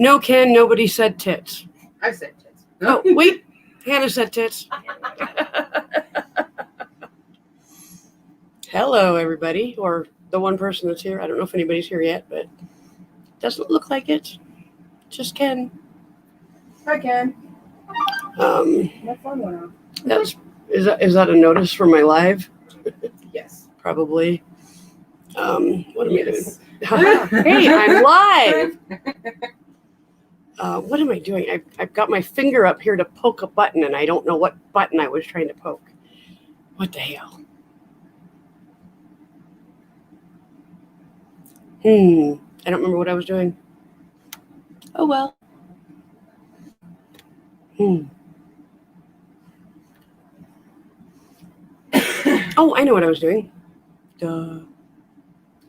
No, Ken, nobody said tits. I said tits. Oh, wait. Hannah said tits. Hello, everybody, or the one person that's here. I don't know if anybody's here yet, but doesn't look like it. Just Ken. Hi, Ken. My phone went off. Is that a notice for my live? Yes. Probably. What am Yes. I doing? Hey, I'm live. What am I doing? I've got my finger up here to poke a button, and I don't know what button I was trying to poke. What the hell? I don't remember what I was doing. Oh, well. Oh, I know what I was doing. Duh.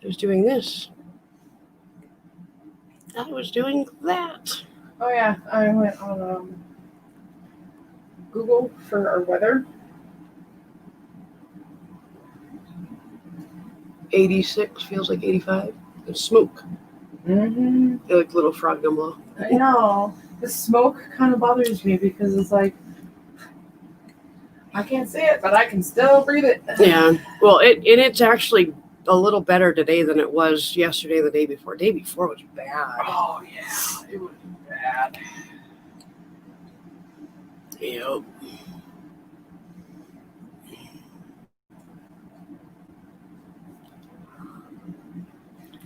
I was doing this. I was doing that. Oh, yeah. I went on Google for our weather. 86 feels like 85. And smoke. Mm-hmm. They're like little frog gumbo. I know. The smoke kind of bothers me because it's like, I can't see it, but I can still breathe it. Yeah. Well, it's actually a little better today than it was yesterday, the day before. Day before was bad. Oh, yeah. It was bad. Yep.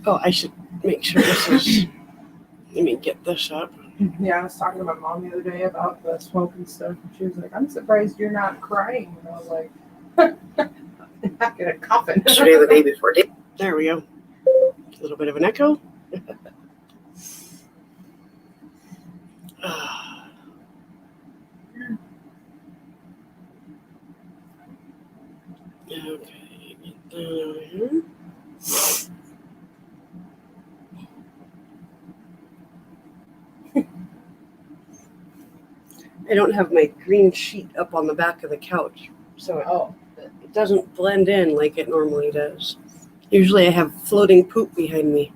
Oh, I should make sure this is. Let me get this up. Yeah, I was talking to my mom the other day about the smoke and stuff, and she was like, I'm surprised you're not crying. And I was like, I'm not going to coffin. Yesterday, the day before. There we go. A little bit of an echo. Okay, get that over here. I don't have my green sheet up on the back of the couch, so it doesn't blend in like it normally does. Usually I have floating poop behind me.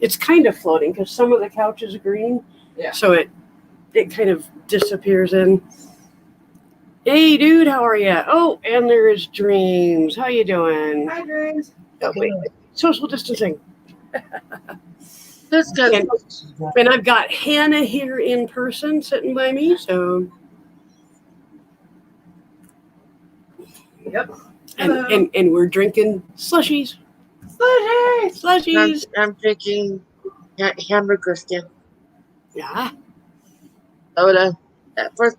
It's kind of floating because some of the couch is green, so it kind of disappears in. Hey, dude, how are you? Oh, and there is Dreams. How you doing? Hi, Dreams. Oh, wait. Social distancing. That's good. And I've got Hannah here in person sitting by me, so. Yep. And we're drinking slushies. Slushies. I'm drinking hamburger skin. Yeah. Soda.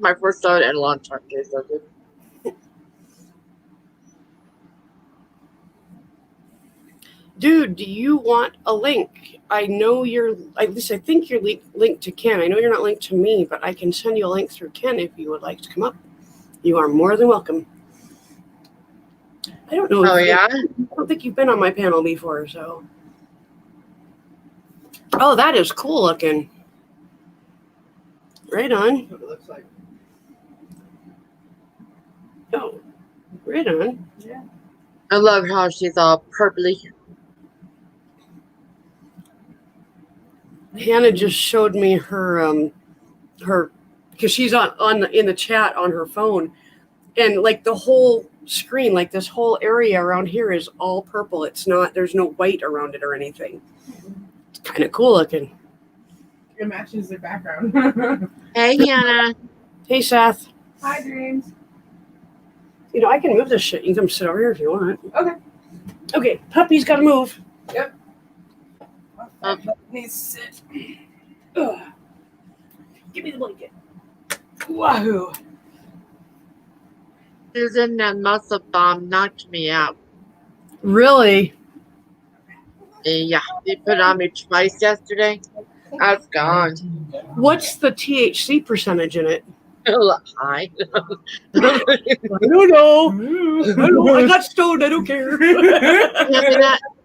My first soda in a long time. So good. Dude, do you want a link? I know at least I think you're linked to Ken. I know you're not linked to me, but I can send you a link through Ken if you would like to come up. You are more than welcome. I don't know. I don't think you've been on my panel before, so. Oh, that is cool looking. Right on. That's what it looks like. Oh, right on. Yeah. I love how she's all purpley. Hannah just showed me her because she's in the chat on her phone, and like the whole screen, like this whole area around here is all purple. There's no white around it or anything. It's kind of cool looking. It matches the background. Hey, Hannah. Hey, Seth. Hi, Dreams. I can move this shit. You can come sit over here if you want. Okay. Okay, puppy's got to move. Yep. Please sit. Ugh. Give me the blanket. Wahoo. Susan, that muscle bomb knocked me out. Really? Yeah, they put it on me twice yesterday. I was gone. What's the THC percentage in it? High. I don't know. I got stoned. I don't care.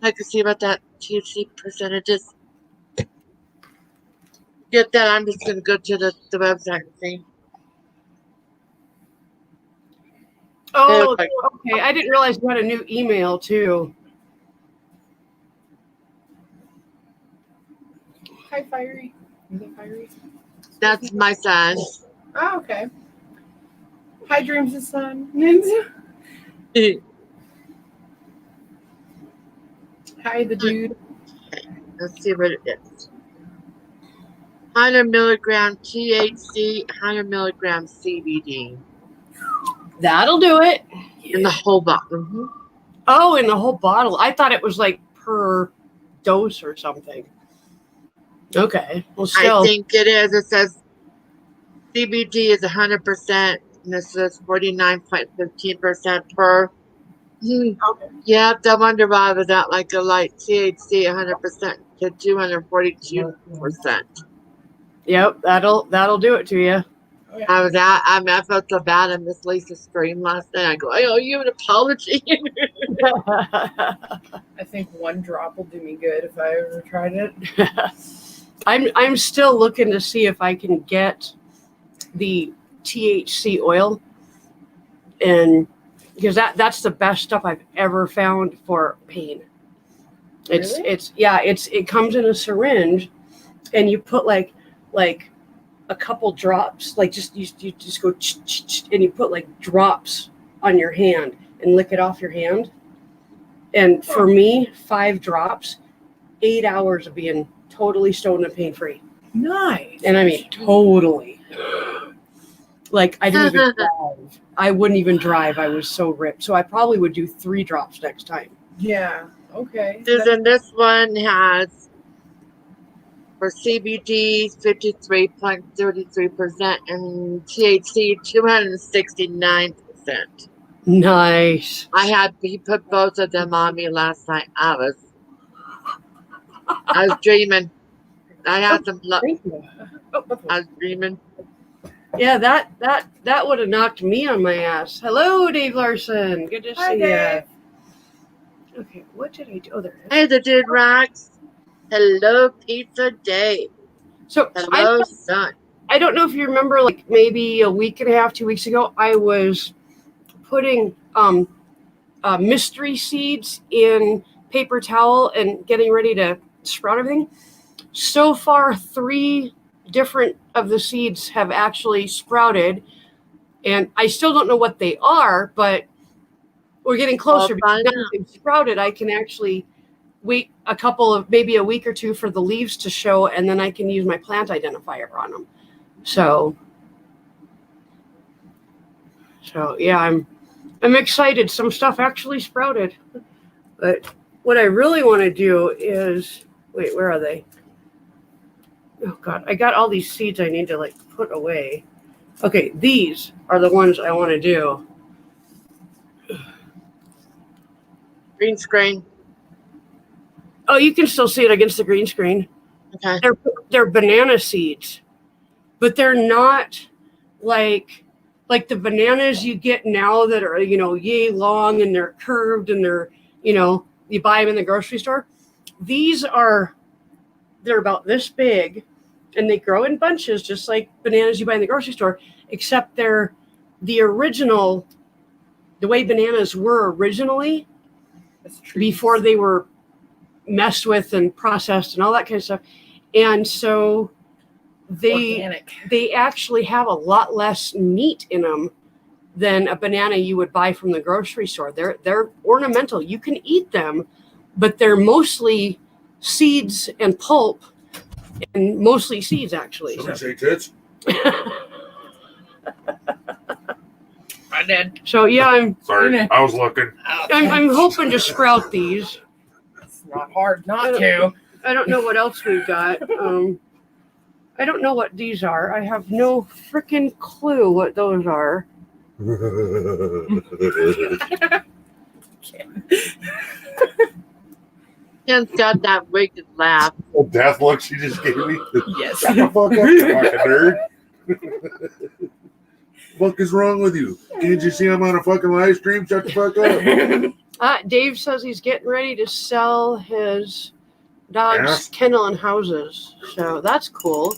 I can see about that THC percentages. Get that. I'm just going to go to the website and see. Oh, okay. I didn't realize you had a new email, too. Hi, Fiery. Is it Fiery? That's my son. Oh, okay. Hi, Dreams' son. Hi, the dude. Let's see what it is. 100 milligram THC, 100 milligram CBD. That'll do it. In the whole bottle. Mm-hmm. Oh, in the whole bottle. I thought it was like per dose or something. Okay. Well, still. I think it is. It says CBD is 100%, and this is 49.15% per. Okay. Yeah, I wonder why I was at like a light THC 100% to 242%. Yep, that'll do it to you. Oh, yeah. I felt so bad. I missed Lisa's stream last night. I go, I owe you an apology. I think one drop will do me good if I ever tried it. I'm still looking to see if I can get the THC oil, and because that's the best stuff I've ever found for pain. Really? It comes in a syringe, and you put like a couple drops, like you just go and you put like drops on your hand and lick it off your hand. And for me, 5 drops, 8 hours of being totally stoned and pain free. Nice. And I mean totally. Like I didn't even drive. I wouldn't even drive. I was so ripped. So I probably would do 3 drops next time. Yeah. Okay. Susan, this one has for CBD 53.33% and THC 269%. Nice. He put both of them on me last night. I was dreaming. I had some luck. Thank you. I was dreaming. Yeah, that would have knocked me on my ass. Hello, Dave Larson. Good to see you. Okay, what did I do? Oh, there it is. Hey, the dude rocks. Hello, Pizza Dave. So hello, son. I don't know if you remember, like maybe a week and a half, 2 weeks ago, I was putting mystery seeds in paper towel and getting ready to sprout everything. So far, 3 different of the seeds have actually sprouted, and I still don't know what they are, but we're getting closer. Because now that they've sprouted, I can actually wait maybe a week or 2 for the leaves to show, and then I can use my plant identifier on them. So yeah, I'm excited. Some stuff actually sprouted. But what I really want to do is, wait, where are they? Oh God, I got all these seeds I need to like put away. Okay, these are the ones I want to do. Green screen. Oh, you can still see it against the green screen. Okay. They're banana seeds, but they're not like the bananas you get now that are, yay long and they're curved and they're, you buy them in the grocery store. They're about this big and they grow in bunches just like bananas you buy in the grocery store, except they're the original, the way bananas were originally before they were messed with and processed and all that kind of stuff. And so they actually have a lot less meat in them than a banana you would buy from the grocery store. They're ornamental. You can eat them, but they're mostly seeds and pulp, and mostly seeds actually. Somebody say tits? I did. So yeah, Sorry, I was looking. I'm hoping to sprout these. It's not hard not to. I don't know what else we've got. I don't know what these are. I have no freaking clue what those are. Ken's got that wicked laugh. Oh, death look she just gave me. Yes. Shut the fuck up, you fucking nerd. What is wrong with you? Can't you see I'm on a fucking live stream? Shut the fuck up. Dave says he's getting ready to sell his dog's kennel and houses. So that's cool.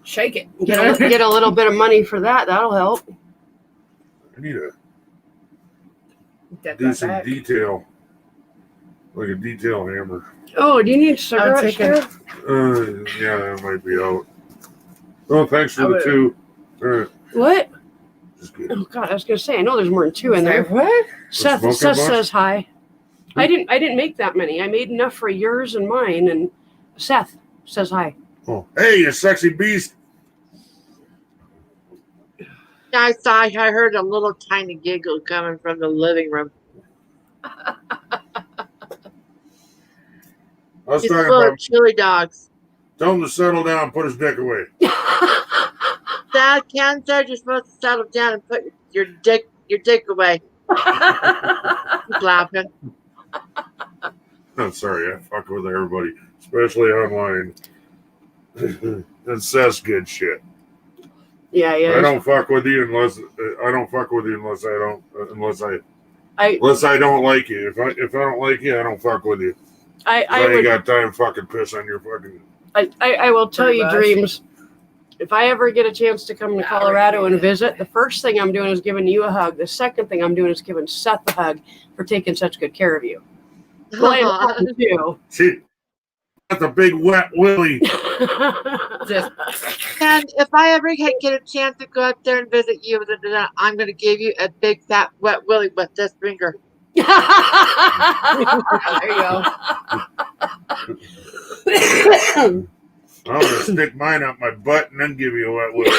Shake it. Get a little bit of money for that. That'll help. I need to do some detail. Like a detail hammer. Oh, do you need cigarettes, thinking- Sheriff? Yeah, that might be out. Oh, thanks for I the would- 2. What? Just kidding. Oh God, I was gonna say. I know there's more than 2 in there. What? Seth smoking bunch? says hi. I didn't make that many. I made enough for yours and mine. And Seth says hi. Oh, hey, you sexy beast. I heard a little tiny giggle coming from the living room. I was He's talking full about of chili dogs. tell him to settle down and put his dick away. Dad, Ken said you're supposed to settle down and put your dick away. He's laughing. I'm sorry, I fuck with everybody, especially online. It says good shit. Yeah. I don't fuck with you unless I don't like you. If I don't like you, I don't fuck with you. I ain't got time to fucking piss on your fucking. I will tell Pretty you, much. Dreams. If I ever get a chance to come to Colorado and visit, the first thing I'm doing is giving you a hug. The second thing I'm doing is giving Seth a hug for taking such good care of you. Well, I do. See, that's a big wet willy. Just And if I ever get a chance to go out there and visit you, I'm going to give you a big fat wet willy with this finger. there you go. I'm gonna stick mine up my butt and then give you a wet willy.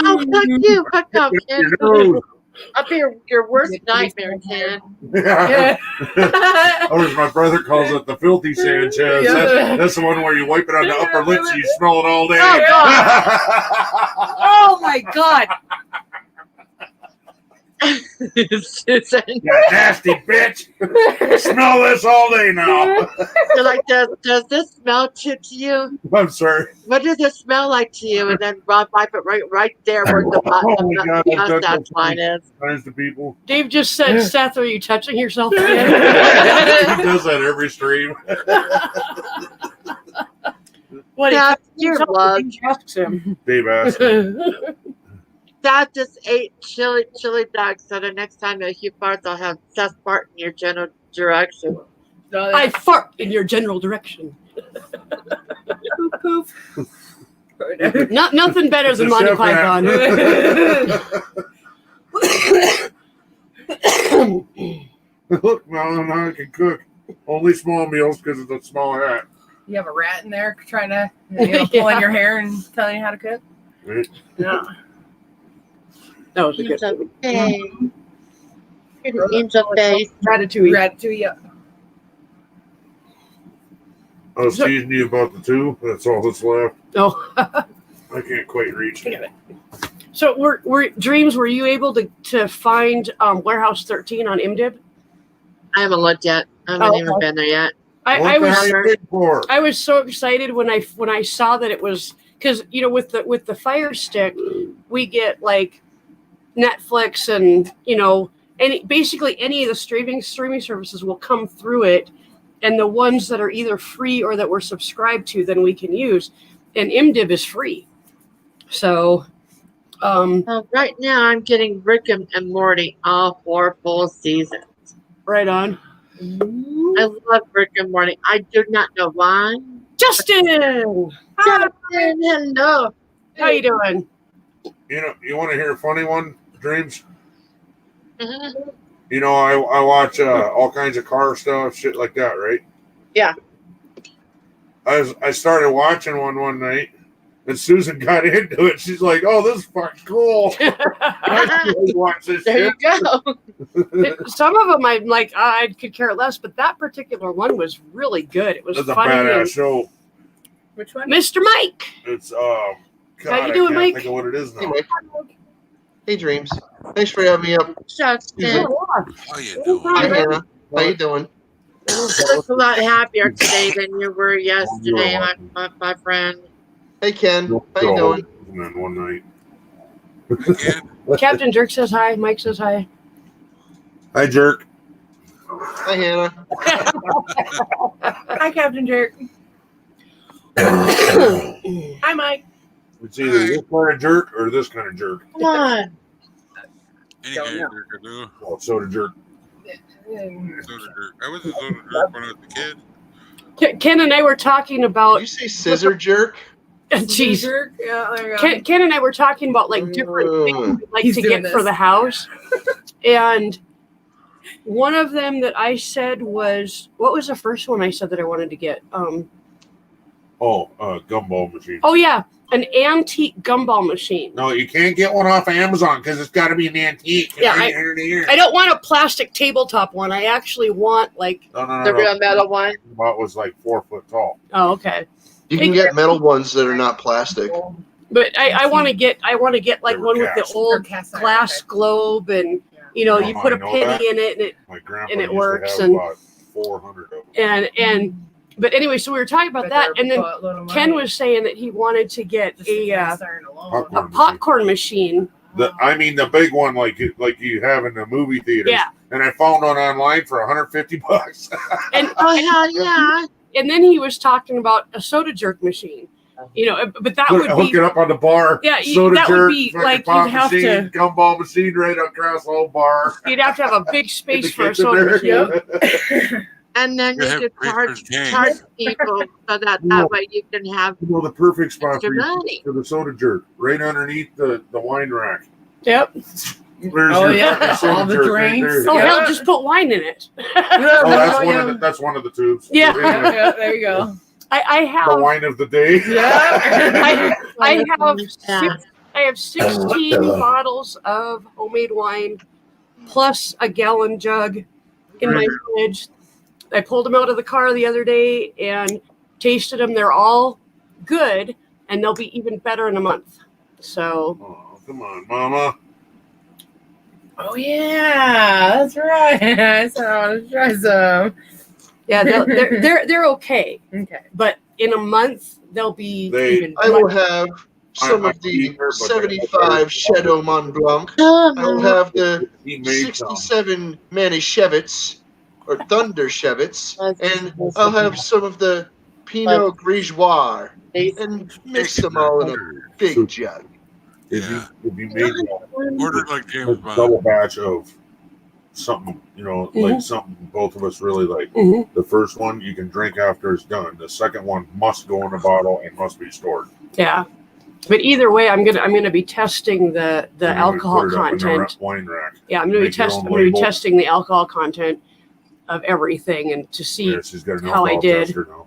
Oh, fuck you. Fuck no, Ken. Your nose. I'll be your worst nightmare, Ken. Or as my brother calls it, the filthy Sanchez. That's the one where you wipe it on the upper lips and you smell it all day. Oh my God. Susan, You nasty bitch. Smell this all day now. you're like, does this smell to you? I'm sorry. What does it smell like to you? And then Rob wipe it right there where the Oh my God, I've done mustache that line is. Times to people. Dave just said, Seth, are you touching yourself He again? does that every stream. What? Dad, He your love. asks him. Dave asked him. Dad just ate chili dogs, so the next time that he farts, I'll have Seth fart in your general direction. I fart in your general direction. poof. Nothing better than It's a Monty chef Python. Look, Mom, I can cook. Only small meals because of the small hat. You have a rat in there trying to pulling your hair and telling you how to cook? Right? No. That was a good It's movie. okay. It's okay. Ratatouille. Ratatouille, yeah. I was teasing you about the 2. That's all that's left. Oh. I can't quite reach it. So were Dreams, were you able to find Warehouse 13 on IMDb? I haven't looked yet. I haven't even been there yet. I What the was hell you big for? I was so excited when I saw that it was, because with the Fire Stick we get like Netflix and basically any of the streaming services will come through it, and the ones that are either free or that we're subscribed to then we can use, and IMDb is free. So Right now, I'm getting Rick and Morty all 4 full seasons. right on. I love Rick and Morty. I do not know why. Justin, Justin, hello. how you doing? You want to hear a funny one, Dreams? Mhm. I watch all kinds of car stuff, shit like that, right? Yeah. I started watching one night, and Susan got into it. She's like, "Oh, this is fucking cool." I really watch this There shit. you go. Some of them I'm like, I could care less, but that particular one was really good. It was That's a funny. badass and- show. Which one? Mr. Mike, It's how you I doing, can't Mike? think of what it is now. Hey, Mike. Hey, Dreams. Thanks for having me up. Justin, How you doing? Hi, Hannah. How you doing? you look a lot happier today than you were yesterday, my friend. Hey, Ken. How you doing? And then one night. Again? Captain Jerk says hi. Mike says hi. Hi, jerk. Hi, Hannah. Hi, Captain Jerk. Hi, Mike. It's either this kind of jerk or this kind of jerk. Come on. Any Don't kind know. of jerk I do. Oh, soda jerk. Soda jerk. I was a soda jerk when I was a kid. Ken and I were talking Did about. you say scissor jerk? Jeez. Jerk. Yeah, there you go. Ken and I were talking about like different things we'd like He's to doing get for this. the house. And one of them that I said was, what was the first one I said that I wanted to get? Gumball machine. Oh yeah, an antique gumball machine. No, you can't get one off Amazon because it's got to be an antique. Yeah, I don't want a plastic tabletop one. I actually want like. No. The real metal one. What was like 4 foot tall. Oh, okay. You can get metal ones that are not plastic. But I want to get like They were one with the cast. old Cast iron, glass okay. globe, and you know, you Oh, put I a know penny that. in it, and it My grandpa And it used works, to have and- about 400 of them. and but anyway, so we were talking about that, and then Ken was saying that he wanted to get a popcorn machine. I mean the big one like you have in the movie theaters. Yeah. And I found one online for $150. And Oh hell yeah! and then he was talking about a soda jerk machine. You know, but that would Hook be it up on the bar. Yeah, soda that would jerk, be fucking like pop you'd have machine, gumball machine right across the whole bar. you'd have to have a big In space the for a kitchen soda there. machine. And then You you have could Breakfast Gang. charge people so that way you can have You know the perfect spot extra for, you, money. for the soda jerk, right underneath the wine rack. Yep. There's Oh, yeah. soda All the jerk drinks. Right there. Oh Yeah. hell, just put wine in it. Oh, that's one of the tubes. Yeah. But anyway, Yeah, there you go. I the have wine of the day. Yeah. I have 16 bottles of homemade wine plus a gallon jug in my fridge. I pulled them out of the car the other day and tasted them. They're all good, and they'll be even better in a month. So Oh, come on, Mama. Oh yeah, that's right. So I want to try some. yeah, they're okay, Okay. but in a month they'll be They- even. I will have some I'm of the eager, but 75 Shadow Mont Blanc. Oh, I will have the He made some. 67 Manischewitz or Thunder Shevitz, and I'll have some of the Pinot Grisoire and mix them all in a big jug. If Yeah. you made one, Ordered like James a Bond. double batch of something, Mhm. like something both of us really like. Mhm. The first one you can drink after it's done. The second one must go in a bottle and must be stored. Yeah, but either way, I'm gonna be testing the And then we alcohol put it up in the content. wine rack. Yeah, I'm gonna be Make your own I'm gonna be label. testing the alcohol content of everything and to see. Yeah, she's got an how I alcohol did. tester now.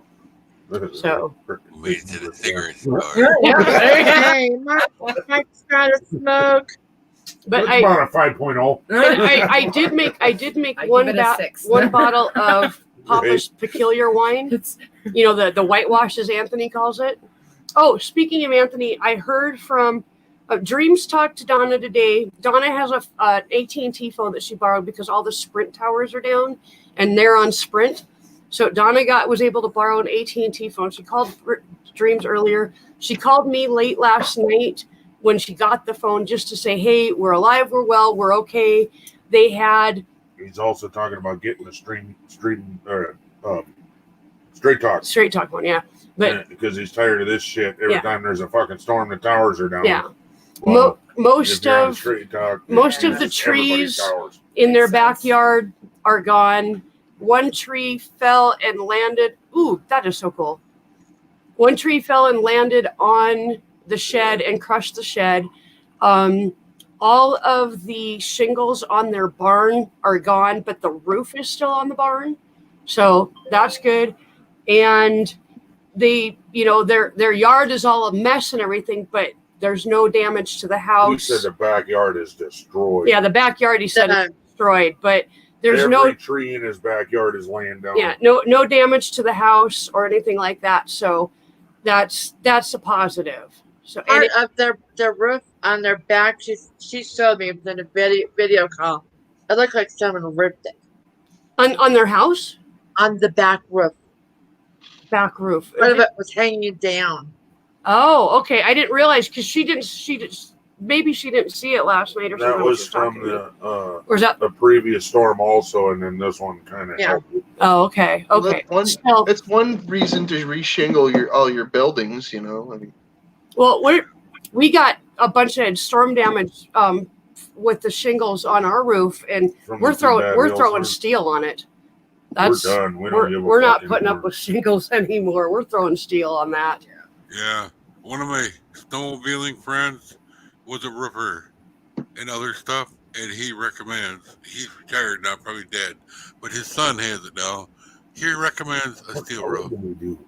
So- Wait to the cigarette Yeah, store. there you go. Hey, Mike's got to smoke. But That's I, about a 5.0. I did make I give one it a 6. one bottle of Papa's Peculiar wine. It's You know, the whitewash, as Anthony calls it. Oh, speaking of Anthony, I heard from Dreams talked to Donna today. Donna has an AT&T phone that she borrowed because all the Sprint towers are down, and they're on Sprint. So Donna was able to borrow an AT&T phone. She called Dreams earlier. She called me late last night when she got the phone just to say, "Hey, we're alive, we're well, we're okay." They had He's also talking about getting the straight talk. Straight Talk one, yeah, but Because he's tired of this shit. Every Yeah. time there's a fucking storm, the towers are down. yeah, Well, if most you're on of straight talk, most of it's the just everybody's trees towers. in their Makes sense. backyard are gone. One tree fell and landed. Ooh, that is so cool. One tree fell and landed on the shed and crushed the shed. All of the shingles on their barn are gone, but the roof is still on the barn. So that's good. And they, their yard is all a mess and everything, but there's no damage to the He house. said the backyard is destroyed. Yeah, the backyard, he said, is destroyed, but there's Every tree in his backyard is laying down. no damage to the house or anything like that. So that's a positive. So Part of their roof on their back, she showed me in a video call. It looked like someone ripped it on their house on the back roof. back roof. Part of it was hanging down. Oh, okay. I didn't realize because she didn't. Maybe she didn't see it last night or something. That when was she was from talking to me. the Or is that? previous storm also, and then this one kind of Yeah. helped. Oh, okay. Well, Okay. that's one- So, It's one reason to reshingle all your buildings, I mean, well, we got a bunch of storm damage with the shingles on our roof, and From we're the two bad throwing hailstorms. steel on it. That's We're done. We don't give a we're not fuck putting anymore. up with shingles anymore. We're throwing steel on that. Yeah. One of my snowmobiling friends was a roofer and other stuff, and he recommends, he's retired now, probably dead, but his son has it now. He recommends a steel roof What do we do?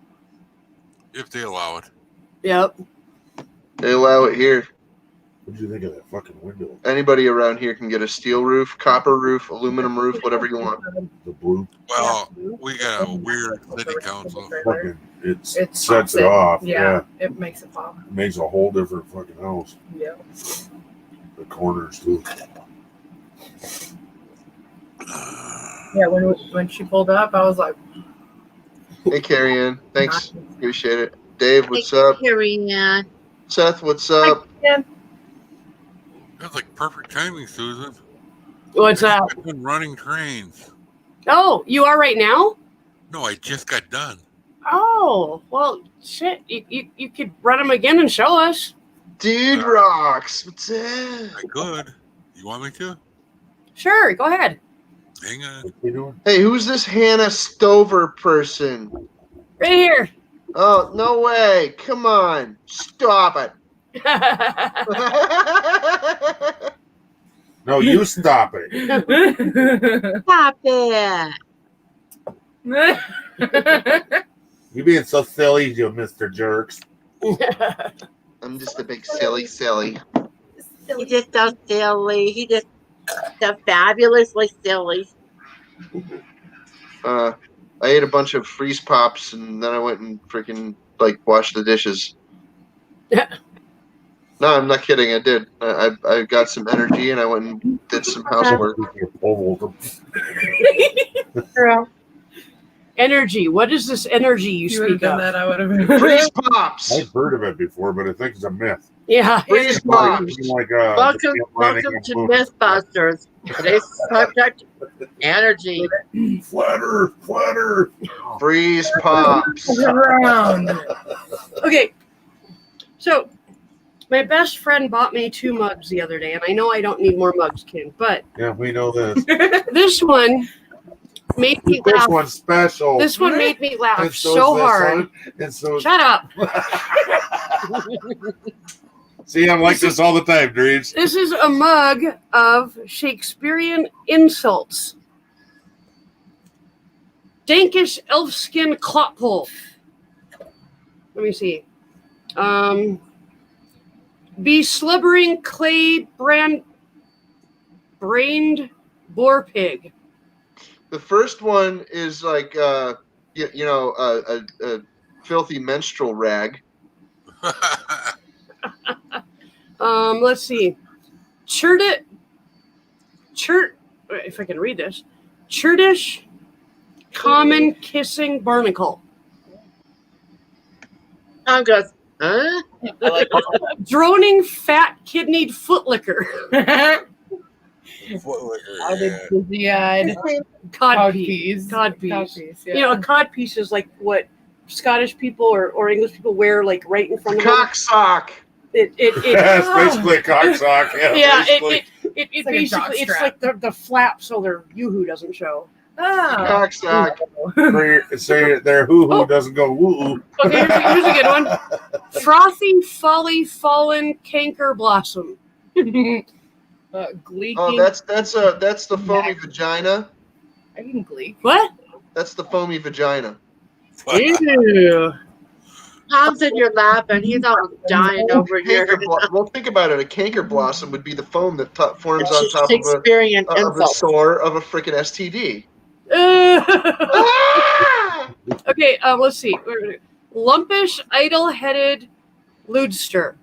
if they allow it. Yep. They allow it here. What did you think of that fucking window? Anybody around here can get a steel roof, copper roof, aluminum roof, whatever you want. The blue Well, we got a weird city council. fucking it It sets pops it off. Yeah, it makes it pop. It makes a whole different fucking house. Yeah. The corners too. Yeah, when she pulled up, I was like, Hey, Carrie Ann. Thanks. Appreciate it. Dave, what's up? Carrie Ann. Seth, what's up? That's like perfect timing, Susan. What's that? I've been running trains. Oh, you are right now? No, I just got done. Oh, well, shit. You could run them again and show us. Dude rocks. What's up? I could. You want me to? Sure, go ahead. Hang on. What you doing? Hey, who's this Hannah Stover person? Right here. Oh, no way. Come on. Stop it. No, you stop it. Stop it. You being so silly, you Mr. Jerks. I'm just a big silly. He's just so silly. He just so fabulously silly. I ate a bunch of freeze pops and then I went and freaking washed the dishes. No, I'm not kidding. I did. I got some energy and I went and did some housework. Energy. What is this energy you You would have speak done of? that, I would have been. Freeze pops. I've heard of it before, but I think it's a myth. Yeah. Freeze pops. Like, Welcome to Mythbusters. Today's subject, energy. Flat Earth. Freeze pops. Around. Okay. So, my best friend bought me 2 mugs the other day, and I know I don't need more mugs, Ken, but Yeah, we know this. this one made me This laugh. one's special. This one made me laugh And so is this hard. one. And so Shut up. See, I'm like this all the time, Dreams. This is a mug of Shakespearean insults. Dankish elfskin clotpole. Let me see. Be slubbering clay brained boar pig. The first one is like a filthy menstrual rag. Let's see. If I can read this. Churtish common kissing barnacle. Tom goes, huh? Droning fat kidneyed footlicker. I did dizzy-eyed Codpiece. Codpiece, yeah. You know, a codpiece is like what Scottish people or English people wear, like right in front of them. Cocksock. Yeah, it's basically a cocksock. Yeah, basically. it like a basically it's jockstrap. like the flap so their yoo-hoo doesn't show. Oh. Cocksock. Say their hoo-hoo doesn't go woo-oo. Okay, here's a good one. Frothy folly fallen canker blossom. Gleeking. Oh, that's the foamy vagina. I can gleek. What? That's the foamy vagina. Ew. Tom said you're laughing. He's almost dying over here. Well, think about it. A canker blossom would be the foam that forms on top of Shakespearean a insult. sore of a freaking STD. Okay, let's see. Lumpish, idle-headed ludster.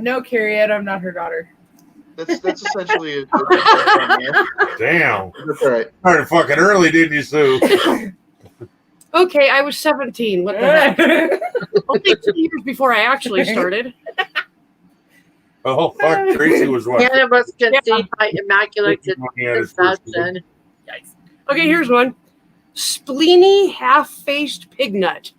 No, Carrie, I'm not her daughter. That's essentially a Damn. That's all right. Started fucking early, didn't you, Sue? Okay, I was 17. What the heck? Only 2 years before I actually started. Oh, fuck. Tracy was what? Hannah was conceived by immaculate He had his first kid. conception. Okay, here's one. Spleeny, half-faced pig nut.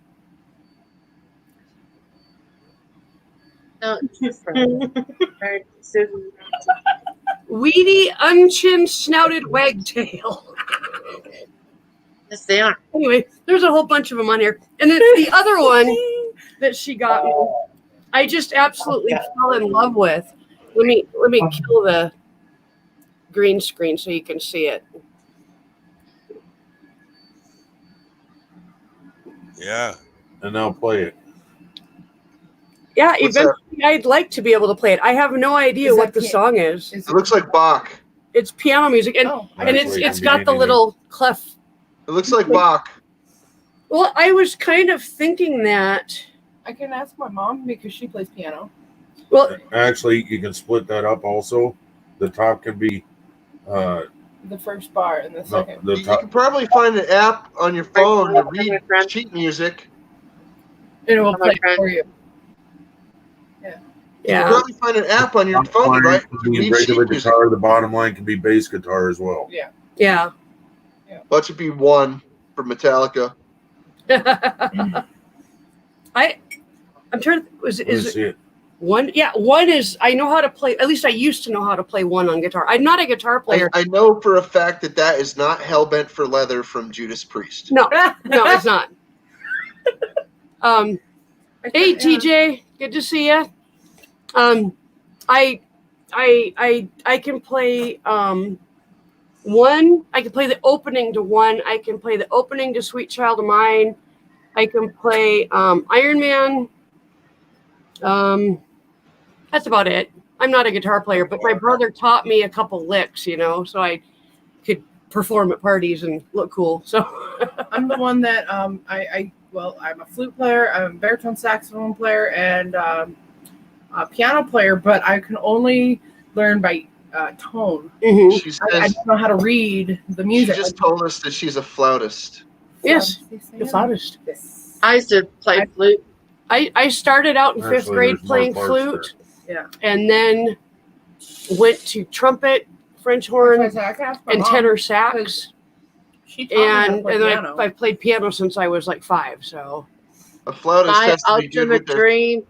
No, it's different. Right, Susan. Weedy, unchinned, snouted wagtail. Yes, they are. Anyway, there's a whole bunch of them on here. And then the other one that she got me, I just absolutely fell in love with. Let me kill the green screen so you can see it. Yeah. And now play it. Yeah, What's eventually I'd like to be able to play it. I have no idea Is what that the song is. It looks like Bach. It's piano music, and Oh, and Actually, it's it got can the be little clef. It looks like Bach. Well, I was kind of thinking that. I can ask my mom because she plays piano. Well, Actually, you can split that up also. The top can be The first bar and the second. the You top. can probably find an app on your phone to read sheet music. And it will My play friend. for you. You can yeah, probably find an app on your top phone, line right? can be Read sheet regular music. guitar. The bottom line can be bass guitar as well. yeah. Watch it be one for Metallica. I'm trying to. Let me Is it see it. one? Yeah, one is. I know how to play. At least I used to know how to play one on guitar. I'm not a guitar player. I know for a fact that is not Hellbent for Leather from Judas Priest. No, it's not. Hey TJ, good to see you. I can play one. I can play the opening to one. I can play the opening to Sweet Child of Mine. I can play Iron Man. That's about it. I'm not a guitar player, but my brother taught me a couple licks, so I could perform at parties and look cool. So I'm the one that I'm a flute player, I'm a baritone saxophone player, and a piano player, but I can only learn by tone. Mhm. She I says don't know how to read the she music. just told us that she's a flautist. Yes, the flautist. I used to play flute. I started out in Actually, fifth grade there's more playing parts flute, Yeah. and then went to trumpet, French horn, I can ask my and mom. tenor sax. She taught me how to And play then piano. I've played piano since I was like 5. So A flautist My has to be good with ultimate their. dream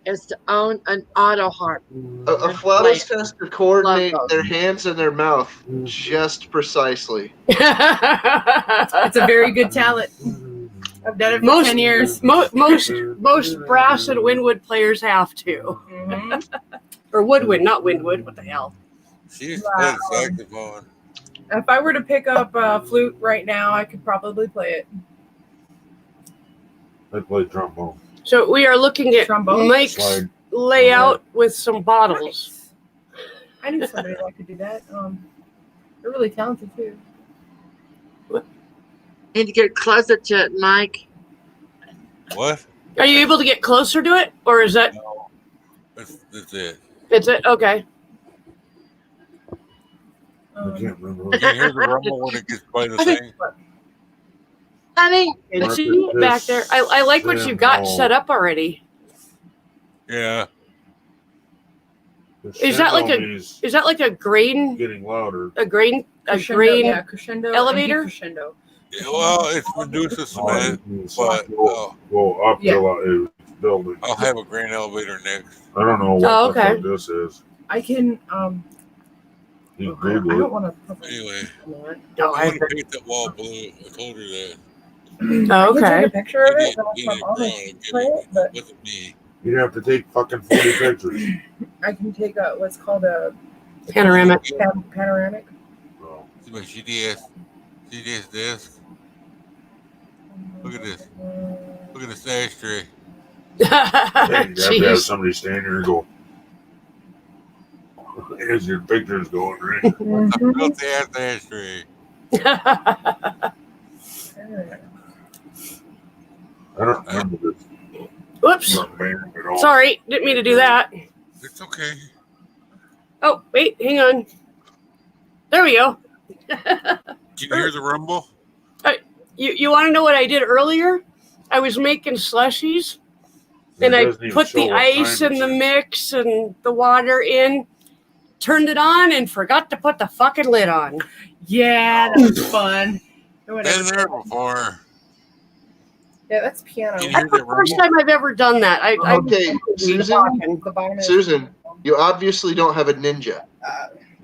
is to own an auto harp. A flautist has to coordinate Love their hands and their mouth just precisely. It's a very good talent. I've done it for 10 years. most brass and windwood players have to, Mhm. or woodwind, not windwood. What the hell? She used to play the saxophone. If I were to pick up a flute right now, I could probably play it. I play trombone. So we are looking at Trombone? Mike's Slide. layout with some bottles. I knew somebody that could do that. They're really talented too. Need to get closer to it, Mike. What? Are you able to get closer to it, or is that No. That's it. it's it? Okay. I can't remember. You can hear the rumble when it gets by the thing. Honey, It's you back there. I like what you got set up already. Yeah. Is that like a grain? Getting louder? A grain Crescendo elevator? and decrescendo. Yeah, well, it's Medusa cement, but Go up till it's building. I'll have a grain elevator next. I don't know what Oh, the okay. fuck this is. I can You I Google don't it. want to. Anyway, No, I want to paint that wall blue. I told her that. Oh, I can okay. take a picture of You it. and need let to my mom play it, but it wasn't me. You'd have to take fucking 40 pictures. I can take a what's called a Panoramic. panoramic. Oh. See my CDS desk. Look at this. Look at this ashtray. Hey, you have to have Jeez. somebody stand there and go. As your picture's going, right? I built the ass ashtray. I don't remember this. Whoops. Not band at all. Sorry, didn't mean to do that. It's okay. Oh, wait, hang on. There we go. Can you hear the rumble? You want to know what I did earlier? I was making slushies, and It I doesn't even put show the what ice time and the it's mix and the water in, turned it on, and forgot to put the fucking lid on. Yeah, that was fun. Been there before. Yeah, that's piano. Can you That's hear the that first rumble? time I've ever done that. Okay, Susan. The bottom is. Susan, you obviously don't have a ninja.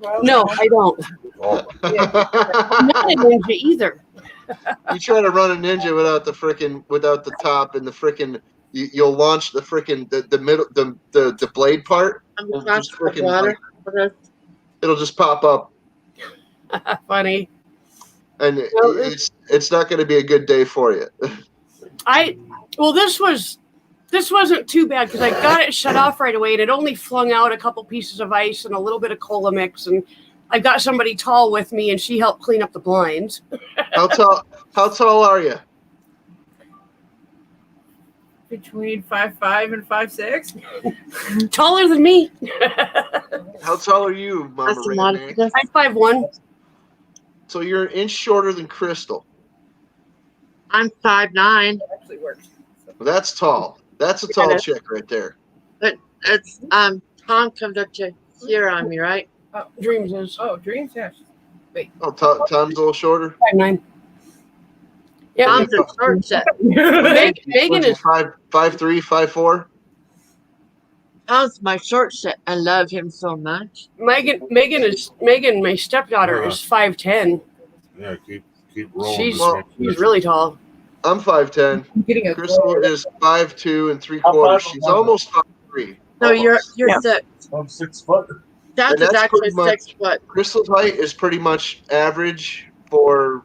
Well, No, I don't. Oh, I'm not a ninja either. You try to run a ninja without the top and the frickin' you'll launch the frickin' the middle the blade part. I'm Will glass just of frickin' water. it'll just pop up, Funny. and No, it's not going to be a good day for you. This wasn't too bad because I got it shut off right away, and it only flung out a couple pieces of ice and a little bit of cola mix, and I got somebody tall with me, and she helped clean up the blinds. How tall are you? between 5'5" and 5'6". Taller than me. How tall are you, Mama That's a Ray? lot Man? of this. I'm 5'1". So you're an inch shorter than Crystal. I'm 5'9". Actually works. That's tall. That's a tall chick right there. But it's Tom comes up to here on me, right? Dreams is Oh, Dreams, yeah. Oh, Tom's a little shorter. 5'9". Yeah, Tom's a short set. Megan is 5'3", 5'4". Tom's my short set. I love him so much. Megan, my stepdaughter, is 5'10". yeah, keep rolling. She's Well, she's really tall. I'm 5'10". I'm getting a Crystal is 5'2" and 3/4. She's almost 5'3". No, you're Yeah. 6. I'm 6 foot. That's, And that's actually pretty much- 6 foot. Crystal's height is pretty much average for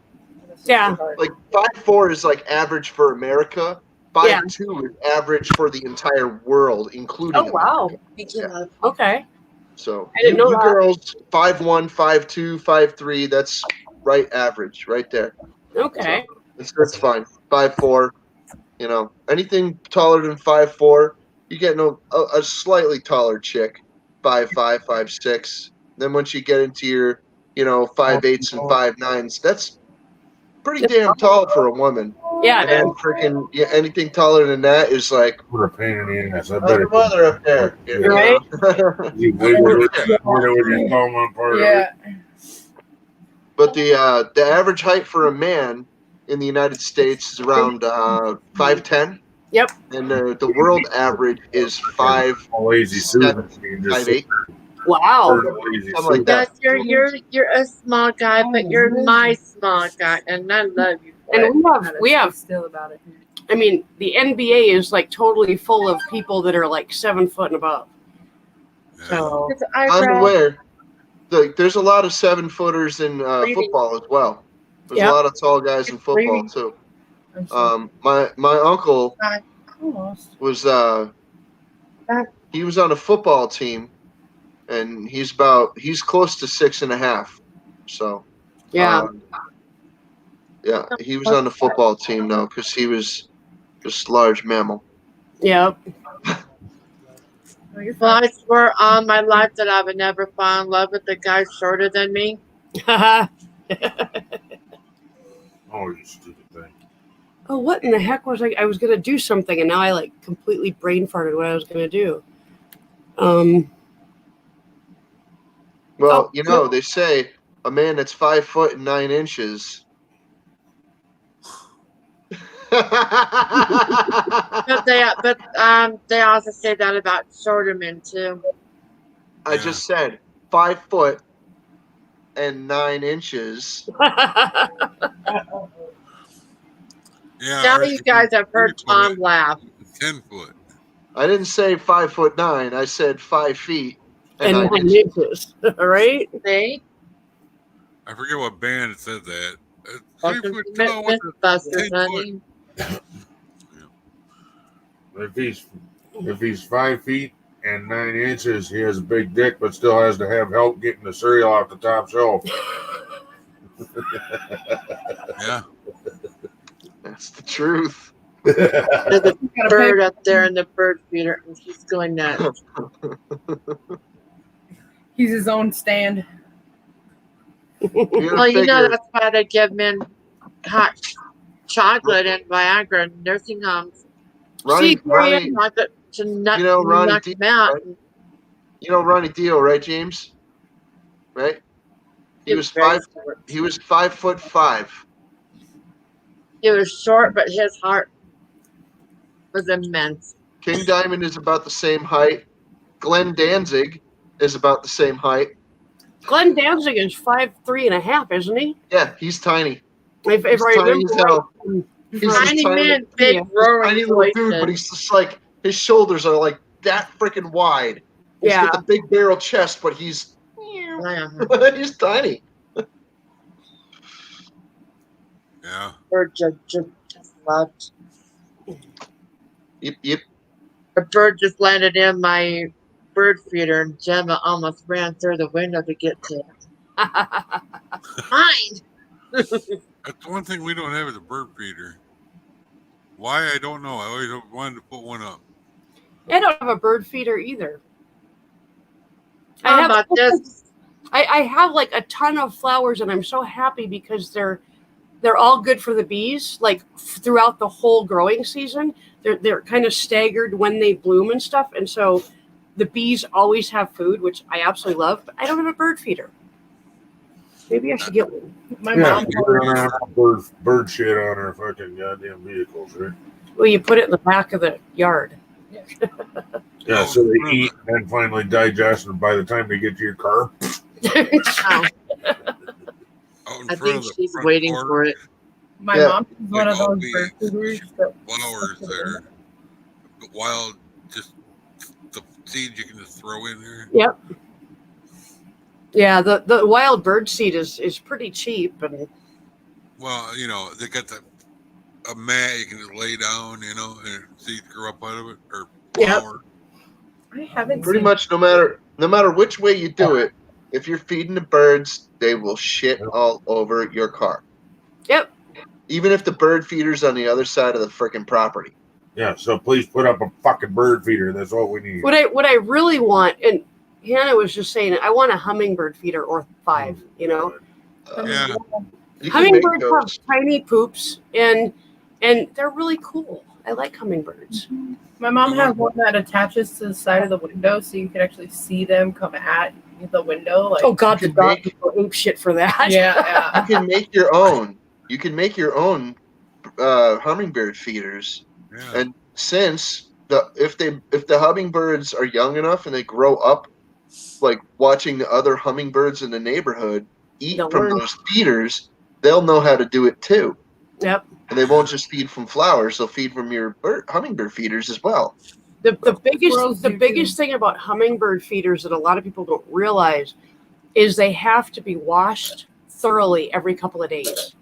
Yeah. like 5'4" is like average for America. 5'2" is average for the entire world, including Oh wow. America. Okay. So I didn't know you that. girls 5'1", 5'2", 5'3", that's right average right there. Okay. That's fine. 5'4", anything taller than 5'4", you get a slightly taller chick, 5'5", 5'6". Then once you get into your 5'8" and 5'9", that's pretty damn tall for a woman. Yeah. And then freaking anything taller than that is like What a pain in the ass. I like better your mother up there. Right? you wiggle with your thumb on part of it. Yeah. But the average height for a man in the United States is around 5'10". Yep. And the world average is 5'7", Lazy Susan. 5'8". Wow. Lazy Something like Susan. that. Yes, you're a small guy, but you're my small guy, and I love you. And we have Still about it. I mean, the NBA is like totally full of people that are like 7 foot and above. So His I'm eyebrows. aware. There's a lot of 7-footers in football as well. There's Yep. a lot of tall guys in football too. My uncle Almost. was he was on a football team, and he's close to 6.5. So yeah. yeah, he was on the football team though, because he was just large mammal. Yeah. Oh, you're Well, fine. I swear on my life that I would never fall in love with a guy shorter than me. Oh, you stupid thing. Oh, what in the heck was I was gonna do something and now I like completely brain farted what I was gonna do. Well, Oh, they say a man that's 5 foot and 9 inches. But they also say that about shorter men too. I just said 5 foot and 9 inches. Yeah. Now ours you is guys have heard 3 Tom foot, laugh. 10 foot. I didn't say 5'9". I said 5 feet and 9 9 inches. inches. All right. See? I forget what band said that. 3 Welcome foot to tall with a Mythbusters, 10 honey. If he's 5 feet and 9 inches, he has a big dick, but still has to have help getting the cereal off the top shelf. Yeah. That's the truth. There's a bird up there in the bird feeder, and she's going nuts. He's his own stand. Well, that's why they give men hot chocolate and Viagra in nursing homes. Ronnie, See, To knock Ronnie them out. Ronnie Dio, right, James? Right? He was 5'5". He was short, but his heart was immense. King Diamond is about the same height. Glenn Danzig is about the same height. Glenn Danzig is 5'3.5", isn't he? Yeah, he's tiny. If He's I tiny remember as hell. right, He's from- just Tiny tiny. man, big Yeah. roaring Tiny little dude, but voices. he's just like his shoulders are like that freaking wide. He's yeah. got the big barrel chest, but he's Yeah. he's tiny. Yeah. Bird just left. Yep. A bird just landed in my bird feeder, and Gemma almost ran through the window to get to it. Mine. That's one thing we don't have is a bird feeder. Why, I don't know. I always wanted to put one up. I don't have a bird feeder either. How about this? I have like a ton of flowers, and I'm so happy because they're all good for the bees. Like throughout the whole growing season, they're kind of staggered when they bloom and stuff, and so the bees always have food, which I absolutely love. But I don't have a bird feeder. Maybe I should get one. My Yeah, mom. we're gonna have bird shit on our fucking goddamn vehicles, right? Well, you put it in the back of the yard. Yeah, so they eat and then finally digest, and by the time they get to your car, Oh, Out in I front think of the she's front waiting porch, for it. My Yeah. mom is one of all those bees, bird feeders that flowers there. The wild, just the seeds you can just throw in there. Yep. Yeah, the wild bird seed is pretty cheap, and Well, they got a mat you can just lay down, and seeds grow up out of it, or Yep. flower. I haven't Pretty seen. much no matter which way you do it, if you're feeding the birds, they will shit all over your car. yep. Even if the bird feeder's on the other side of the freaking property. yeah. So please put up a fucking bird feeder. That's all we need. What I really want, and Hannah was just saying it, I want a hummingbird feeder or 5. Uh, Yeah. You can make Hummingbirds have those. tiny poops, and they're really cool. I like hummingbirds. My mom has one that attaches to the side of the window, so you can actually see them come at the window. Like, Oh God, the You can dog make- will ape shit for that. yeah. You can make your own. You can make your own hummingbird feeders. Yeah. And since if the hummingbirds are young enough and they grow up like watching the other hummingbirds in the neighborhood eat They'll from learn. those feeders, they'll know how to do it too. Yep. And they won't just feed from flowers; they'll feed from your hummingbird feeders as well. The Squirrels do biggest thing about hummingbird feeders that a lot of people don't realize is they have to be washed thoroughly every couple of days.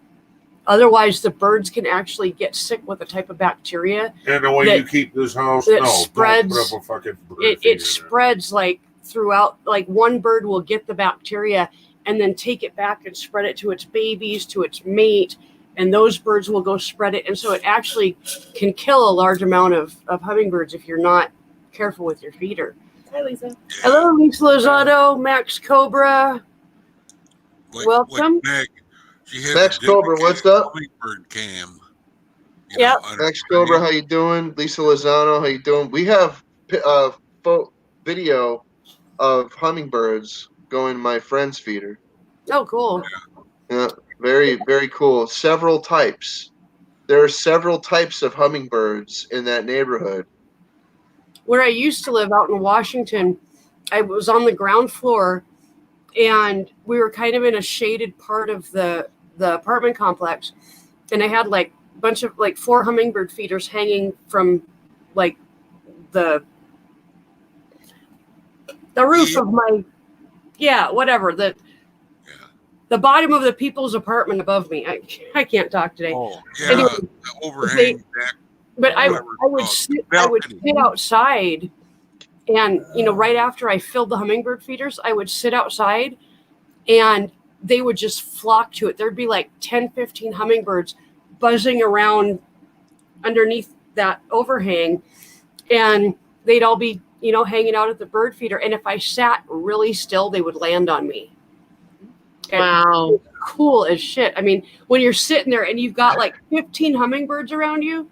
Otherwise, the birds can actually get sick with a type of bacteria. And the way that- you keep this house, that no, spreads- don't put up a fucking bird It feeder. spreads like throughout. Like one bird will get the bacteria and then take it back and spread it to its babies, to its mate, and those birds will go spread it. And so it actually can kill a large amount of hummingbirds if you're not careful with your feeder. Hi, Lisa. Hello, Lisa Lozado, Max Cobra. welcome. Like Meg, she has Max a Cobra, what's up? Hummingbird cam. Yep. On her Max Cobra, how screen. you doing? Lisa Lozano, how you doing? We have video of hummingbirds going to my friend's feeder. Oh, cool. Yeah, very, very cool. Several types. There are several types of hummingbirds in that neighborhood. Where I used to live out in Washington, I was on the ground floor, and we were kind of in a shaded part of the apartment complex, and I had like a bunch of like 4 hummingbird feeders hanging from like the roof of my the bottom of the people's apartment above me. I can't talk today. Oh, Yeah, Anyway, the overhang deck. But I Whatever would it's called. sit, I would Balcony. sit outside, and right after I filled the hummingbird feeders, I would sit outside, and they would just flock to it. There'd be like 10, 15 hummingbirds buzzing around underneath that overhang, and they'd all be hanging out at the bird feeder. And if I sat really still, they would land on me. And Wow. cool as shit. I mean, when you're sitting there and you've got like 15 hummingbirds around you,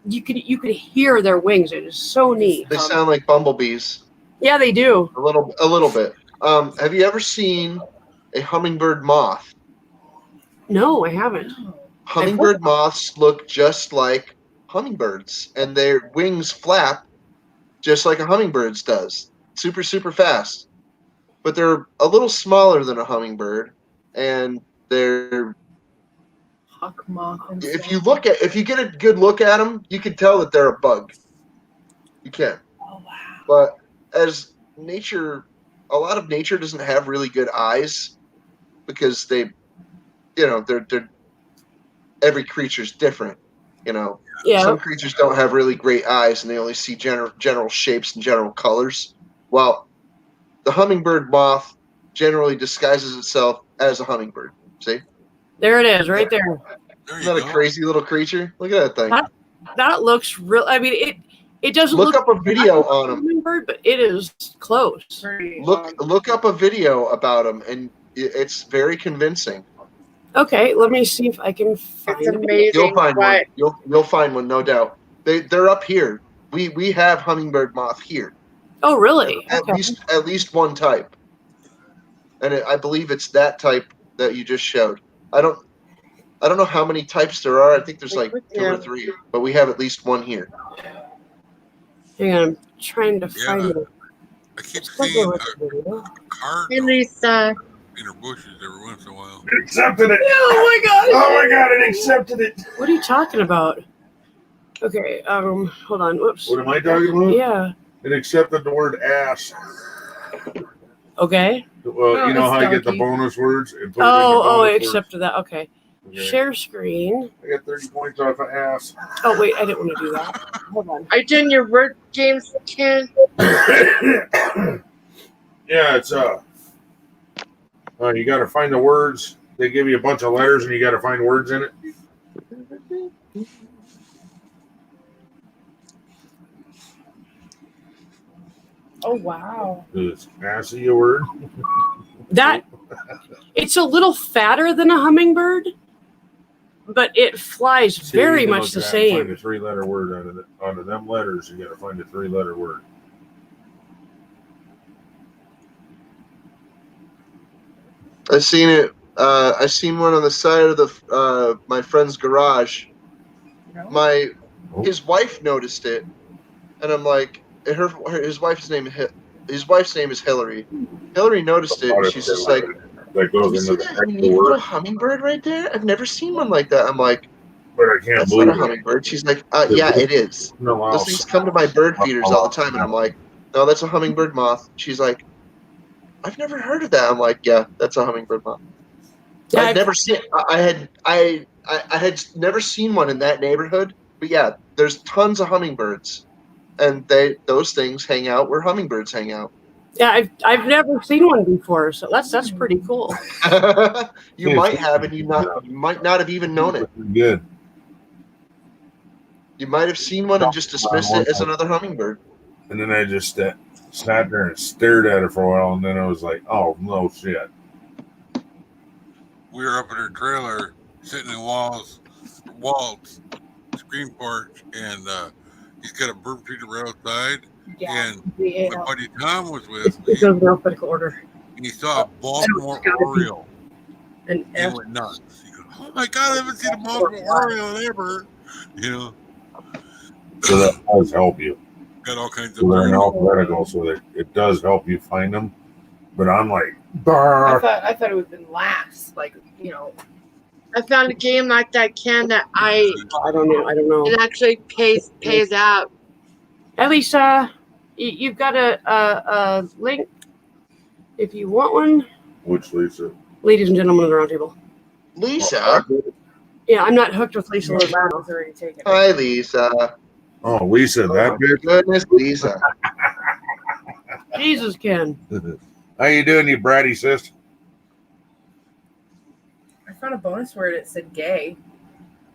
you could hear their wings. It is so neat. They sound like bumblebees. Yeah, they do. A little bit. Have you ever seen a hummingbird moth? No, I haven't. Hummingbird moths look just like hummingbirds, and their wings flap just like a hummingbird's does, super, super fast. But they're a little smaller than a hummingbird, and they're Hawk moth. And if stuff. you get a good look at them, you can tell that they're a bug. You can. Oh wow. But as nature, a lot of nature doesn't have really good eyes because they're every creature's different. Yeah. Some creatures don't have really great eyes, and they only see general shapes and general colors. Well, the hummingbird moth generally disguises itself as a hummingbird. See? There it is, right there. There you Isn't that go. a crazy little creature? Look at that thing. Huh? That looks real. I mean, it doesn't Look look up a video like a on them. hummingbird, but it is close. Pretty, Look up a video about them, and it's very convincing. Okay, let me see if I can find It's it. amazing. You'll find one. But You'll find one, no doubt. They're up here. We have hummingbird moth here. Oh, really? At Okay. least one type, and I believe it's that type that you just showed. I don't know how many types there are. I think there's like 2 or 3, but we have at least one here. Hang on, I'm trying to Yeah. find it. I keep It's like seeing a a video. cardinal and Lisa, in her bushes every once in a while. It accepted it. Oh my god! Oh my god, it accepted it. What are you talking about? Okay, hold on. Whoops. What am I talking about? Yeah. It accepted the word ass. Okay. Well, you know that's how I get the donkey. bonus words? And put it in the Oh, I bonus words? accepted that. Okay. Okay. Share screen. I got 30 points off of ass. Oh wait, I didn't want to do that. Hold on. are you doing your word games, Ken? Yeah, it's you got to find the words. They give you a bunch of letters, and you got to find words in it. oh wow. Is assy a word? That it's a little fatter than a hummingbird, but it flies See, you very can much look the at it and Find same. a 3-letter word out of them letters. You got to find a 3-letter word. I've seen it. I've seen one on the side of the my friend's garage. No? His wife noticed it, and I'm like, his wife's name is Hillary. Hillary noticed it, and she's just like, that "You goes see into that the neat actual little word, hummingbird right there? I've never seen one like that." I'm like, but I can't "That's believe not a it. hummingbird." She's like, "Yeah, it is. No, Those things come to my bird feeders all the time," and I'm like, "No, that's a hummingbird moth." She's like, "I've never heard of that." I'm like, "Yeah, that's a hummingbird moth." Yeah, I'd never seen. I had never seen one in that neighborhood, but yeah, there's tons of hummingbirds, and those things hang out where hummingbirds hang out. yeah, I've never seen one before, so that's pretty cool. You might have, and you might not have even known it. Good. You might have seen one and just dismissed it as another hummingbird. And then I just sat there and stared at it for a while, and then I was like, "Oh no, shit!" We were up in her trailer, sitting in Walt's screen porch, and he's got a bird feeder right outside. Yeah. And Yeah. my buddy Tom was with It me, goes in alphabetical order. and he saw a Baltimore Oriole. And He went nuts. He goes, "Oh my god, I haven't seen a Baltimore Oriole ever!" You know, So that does help you. got all kinds of So they're in birds. alphabetical, so that it does help you find them. But I'm like, I "Brr." thought it would have been last. Like, I found a game like that, Ken, that I don't know. it actually pays out. At least you've got a link if you want one, Which Lisa? ladies and gentlemen of the round table. Lisa, Yeah, I'm not hooked with Lisa Wow, Lozano. it's already taken. hi Lisa. Oh, Lisa, that bitch. Goodness, Lisa. Jesus, Ken. How you doing, you bratty sis? I found a bonus word. It said gay.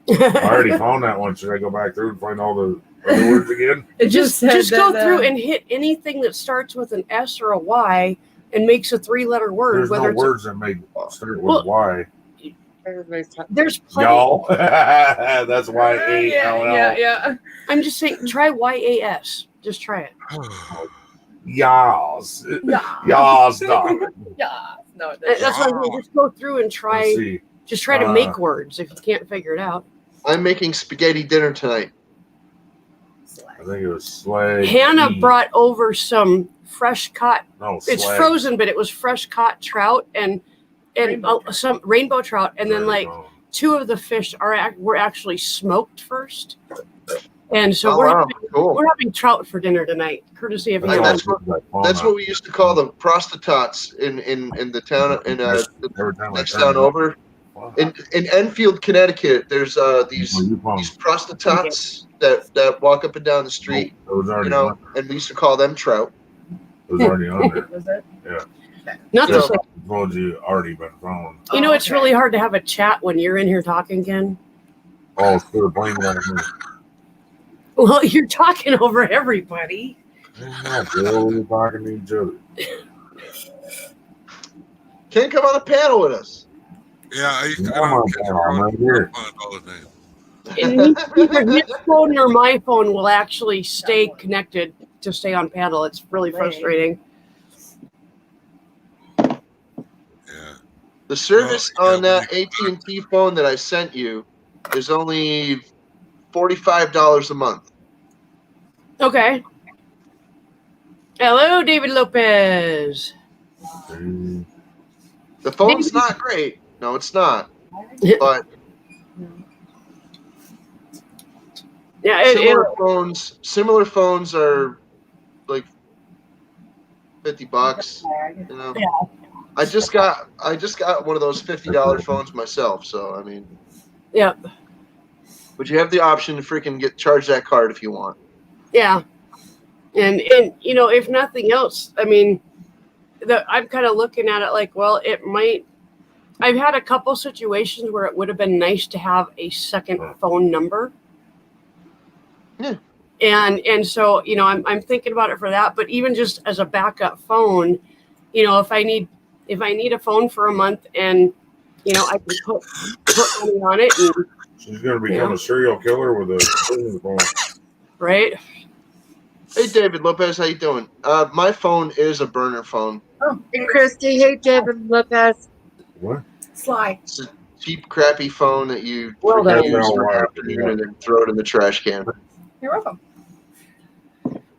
I already found that one. Should I go back through and find all the other words again? It Just said go that, through and hit anything that starts with an S or a Y and makes a 3-letter word. There's whether no it's words that make start with Well, Y. Everybody's talking. there's plenty. Y'all. That's Y-A-L-L. Yeah. I'm just saying, try YAS. Just try it. Y'all's. Yeah. Y'all's, darling. Yeah. No, That's what I'm saying. Just go through and Let's try. see. Just try to make words if you can't figure it out. I'm making spaghetti dinner tonight. I think it was slag. Hannah brought over some fresh caught. No, It's slag. frozen, but it was fresh caught trout and some rainbow trout, and then like 2 of the fish were actually smoked first. And so we're having trout for dinner tonight, courtesy of you. That's what we used to call the prostitutes in the town in the next town over. In Enfield, Connecticut, there's these prostitutes that walk up and down the street, and we used to call them trout. It was already on there. Was it? Yeah. Not the same. Told you already been found. You know, it's really hard to have a chat when you're in here talking, Ken. Oh, so they're blaming it on me. Well, you're talking over everybody. Yeah, we're talking to each other. Can't come on a panel with us. Yeah, I used to I'm on panel. I'm right here. all the time. And either his phone or my phone will actually stay connected to stay on panel. It's really frustrating. Yeah. The service on that AT&T phone that I sent you is only $45 a month. Okay. Hello, David Lopez. The phone's not great. No, it's not. But yeah, similar phones are like $50. You know. Yeah. I just got one of those $50 phones myself. So I mean. Yep. But you have the option to freaking charge that card if you want. Yeah. And you know, if nothing else, I mean, I'm kind of looking at it like, well, it might. I've had a couple situations where it would have been nice to have a second phone number. Yeah. And so, you know, I'm thinking about it for that. But even just as a backup phone, you know, if I need a phone for a month, and you know, I can put money on it. And, she's gonna become a serial killer with a phone. Right. Hey, David Lopez, how you doing? My phone is a burner phone. Oh, hey, Christy. Hey, David Lopez. What? Sly. It's a cheap, crappy phone that you use for an afternoon and then throw it in the trash can. You're welcome.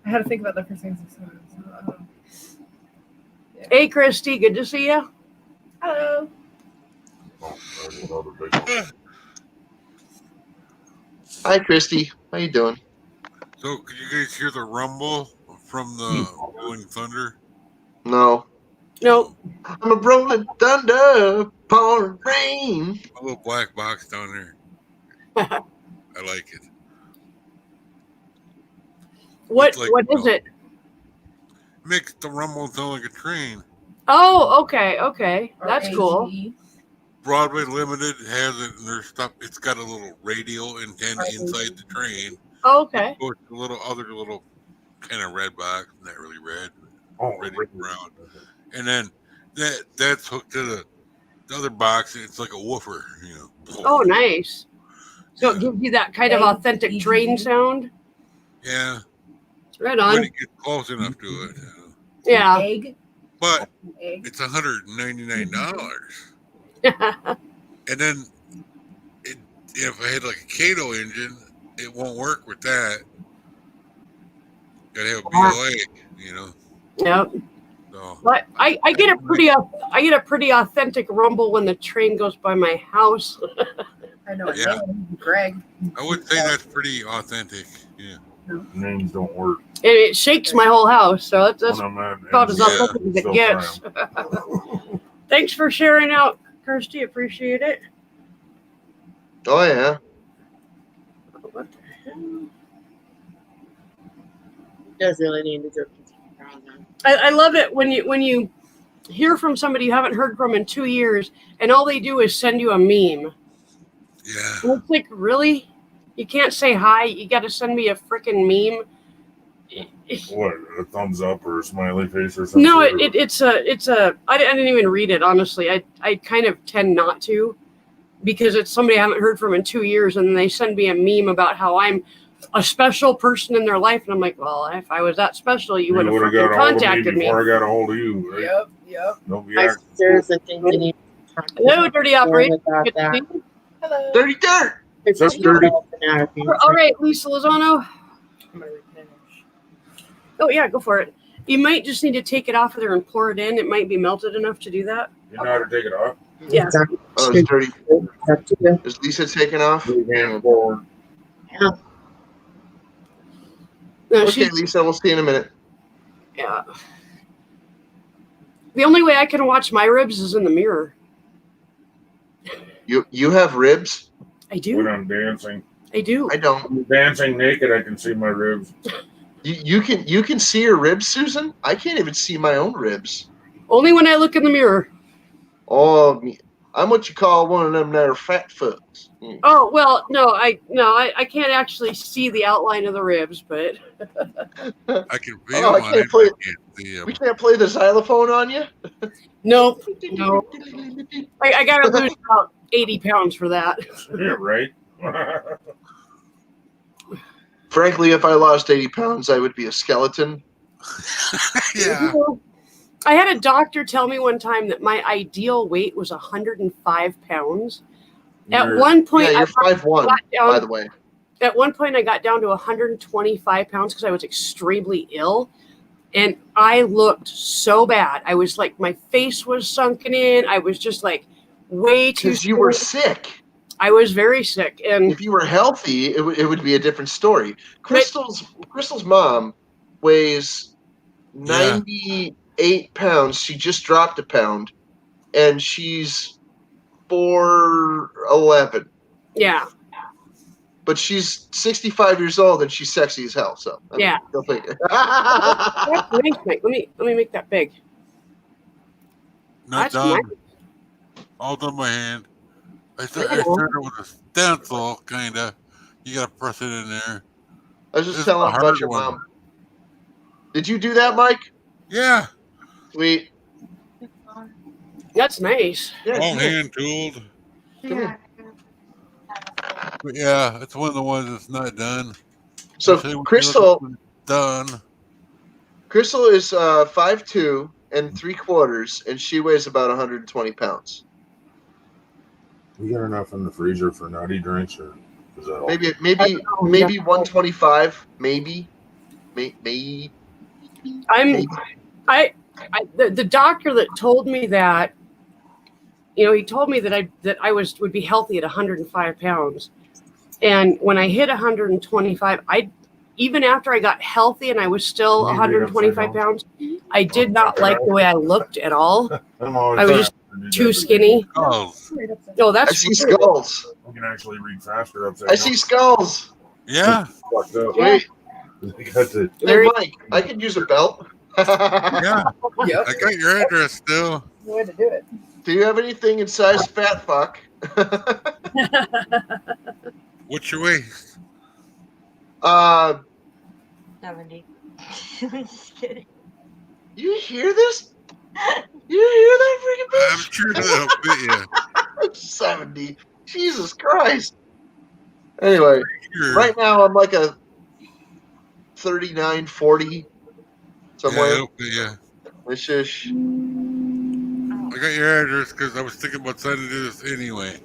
I had to think about the first things. Hey, Christy, good to see you. Hello. Hi, Christy. How you doing? So, could you guys hear the rumble from the rolling thunder? No. Nope. I'm a rolling thunder, pouring rain. A little black box down there. I like it. What Like, is it? Makes the rumble sound like a train. Oh, okay. That's cool. Broadway Limited has it in their stuff. It's got a little radio antenna inside the train. Oh, okay. So it's a little kind of red box, not really red, red and brown. And then that's hooked to the other box, and it's like a woofer, you know. Oh, nice. So it gives you that kind of authentic train sound. Yeah. Right on. When it gets close enough to it. Yeah. Egg. But it's $199. And then if I had like a Kato engine, it won't work with that. Gotta have a BOA, you know. Yep. So, But I get a pretty authentic rumble when the train goes by my house. I know. Yeah. Greg. I would say that's pretty authentic. Yeah. Names don't work. It shakes my whole house, so that's about as authentic as it Still gets. Thanks for sharing out, Kirsty. Appreciate it. Oh, yeah. What the hell? You guys really need to go. I love it when you hear from somebody you haven't heard from in 2 years, and all they do is send you a meme. Yeah. And it's like, really? You can't say hi. You got to send me a freaking meme. What, a thumbs up or a smiley face or something? No, it's a. I didn't even read it, honestly. I kind of tend not to, because it's somebody I haven't heard from in 2 years, and they send me a meme about how I'm a special person in their life, and I'm like, well, if I was that special, you would have freaking contacted me. Before I got a hold of you. Right? Yep. Don't be I seriously think you need to talk to Hello, Dirty Operator. about Good to that. see you. Hello. Dirty dirt. It's That's just dirty. all dirty. All right, Lisa Lozano. I'm gonna replenish. Oh yeah, go for it. You might just need to take it off of there and pour it in. It might be melted enough to do that. You know how to take it off? Yeah. Oh, it's dirty. Is Lisa taking off? Hand forward. No, Okay, Lisa, we'll see you in a minute. Yeah. The only way I can watch my ribs is in the mirror. You have ribs? I do. When I'm dancing. I do. I don't. I'm dancing naked, I can see my ribs. You can see your ribs, Susan? I can't even see my own ribs. Only when I look in the mirror. Oh, I'm what you call one of them there fat fucks. Oh well, no, I can't actually see the outline of the ribs, but I can feel Oh, I mine. can't play. I can't see 'em. We can't play the xylophone on you? no. I gotta lose about 80 pounds for that. Yeah, right? Frankly, if I lost 80 pounds, I would be a skeleton. Yeah. I had a doctor tell me one time that my ideal weight was 105 pounds. At one point, Yeah, you're 5'1", got down, by the way. At one point, I got down to 125 pounds because I was extremely ill. And I looked so bad. I was like, my face was sunken in. I was just like way too Because you were sick. I was very sick. And if you were healthy, it would be a different story. Crystal's mom weighs 98 pounds. She just dropped a pound. And she's 4'11". Yeah. But she's 65 years old and she's sexy as hell. So yeah, go figure. That's nice, Mike. Let me make that big. Not That's done. nice. All done by hand. I started with a stencil, kind of. You got to press it in there. I was just This is telling a about hard your one. mom. Did you do that, Mike? Yeah. Sweet. That's nice. Yeah, All come here. hand tooled. Come here. But yeah, it's one of the ones that's not done. So Usually when you look Crystal at it done. Crystal is 5'2" and 3/4, and she weighs about 120 pounds. We got enough in the freezer for nutty drinks, or is that all? Maybe 125. Maybe. The doctor that told me that, he told me that I would be healthy at 105 pounds. And when I hit 125, even after I got healthy and I was still 125 pounds, I did not like the way I looked at all. I was just too skinny. Skulls. No, that's I see skulls. We can actually read faster upside I see skulls. Yeah. Fucked up. Wait. Got to, Hey, Mike, I could use a belt. Yeah. Yep. I got your address still. The way to do it. Do you have anything in size fat fuck? What's your waist? 70. Just kidding. You hear this? You hear that freaking bitch? I'm sure that'll fit you. 70. Jesus Christ. Anyway, Sure. right now I'm like a 39, 40 somewhere. Yeah, it'll fit you. It's just, I got your address because I was thinking about sending this anyway.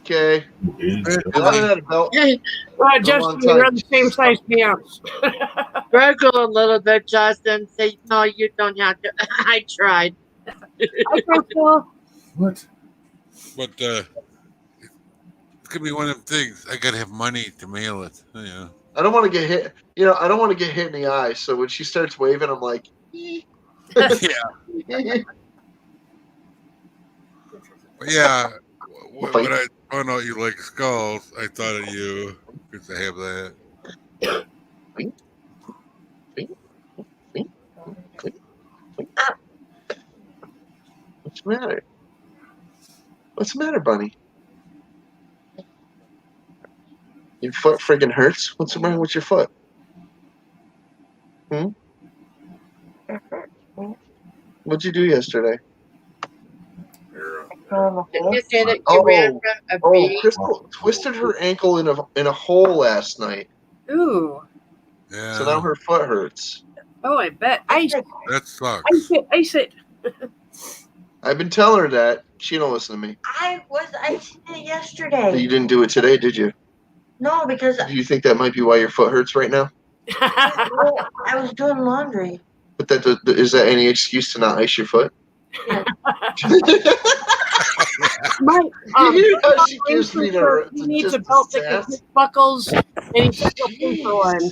okay. Eventually. Not a belt. Justin, we're the same size pants. Gurgle a little bit, Justin. Say, no, you don't have to. I tried. what? But it's gonna be one of them things. I gotta have money to mail it. Yeah. I don't want to get hit. I don't want to get hit in the eye. So when she starts waving, I'm like, Yeah. But yeah. When I found out you like skulls, I thought of you because I have that. What's the matter? What's the matter, Bunny? Your foot friggin' hurts? What's wrong with your foot? What'd you do yesterday? Did you say that you ran from a bee? Crystal twisted her ankle in a hole last night. Ooh. Yeah. So now her foot hurts. Oh, I bet. That sucks. Ice it. I've been telling her that. She don't listen to me. I seen it So yesterday. you didn't do it today, did you? No, because Do you think that might be why your foot hurts right now? Well, I was doing laundry. But is that any excuse to not ice your foot? My, You hear how she gives me he needs a belt that can hit buckles, and he said he'll pay for one.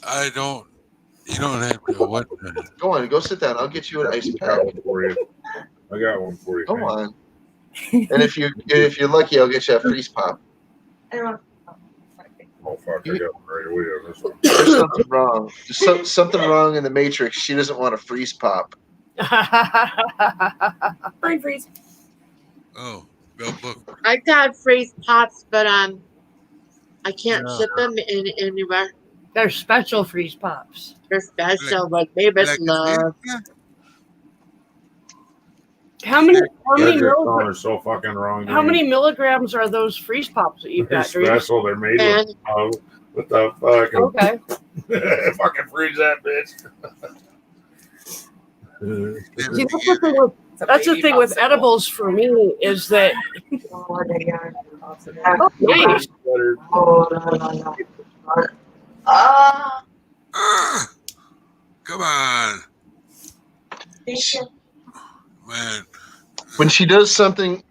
I don't. You don't have to. What? Go on, go sit down. I'll get you an ice I pack. got one for you. I got one for you. Go on. And if you're lucky, I'll get you a freeze pop. I don't. Oh fuck! I got one right away on this one. There's something wrong. There's something wrong in the Matrix. She doesn't want a freeze pop. Brain freeze. Oh, belt book. I got freeze pops, but I can't ship them anywhere. They're special freeze pops. They're special, like baby's love. How many That just milligrams? is so fucking wrong. How many milligrams are those freeze pops that you've They're got? Dreams? special. They're made And with. What the fuck? Okay. Fucking freeze that bitch. See, that's the thing with edibles for me is that oh, nice. Come on, man. When she does something,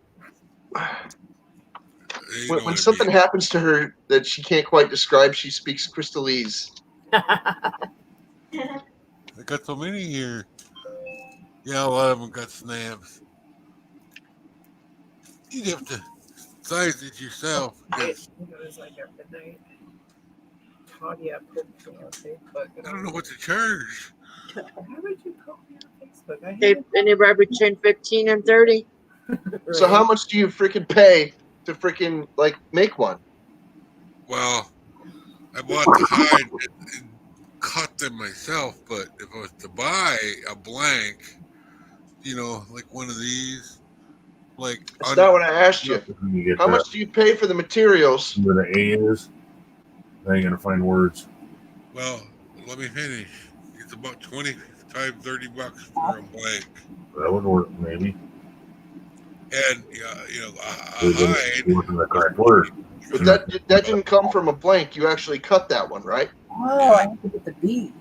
You don't when wanna something be- happens to her that she can't quite describe, she speaks crystalese. I got so many here. Yeah, a lot of them got snaps. You'd have to size it yourself. 'Cause It was like at midnight. Tanya poked me on Facebook. I don't know what to charge. Why would you poke me on Facebook? I they hate anywhere between 15 and 30. So how much do you freaking pay to freaking like make one? Well, I bought the hide and cut them myself, but if I was to buy a blank, like one of these, like That's not what I asked you. You get How that. much do you pay for the materials? Where the A is, I ain't gonna find words. well, let me finish. It's about 25, 30 bucks for a blank. That would work maybe. And a hide. It wasn't the correct word. But that didn't come from a blank. You actually cut that one, right? Oh, I have to get the B.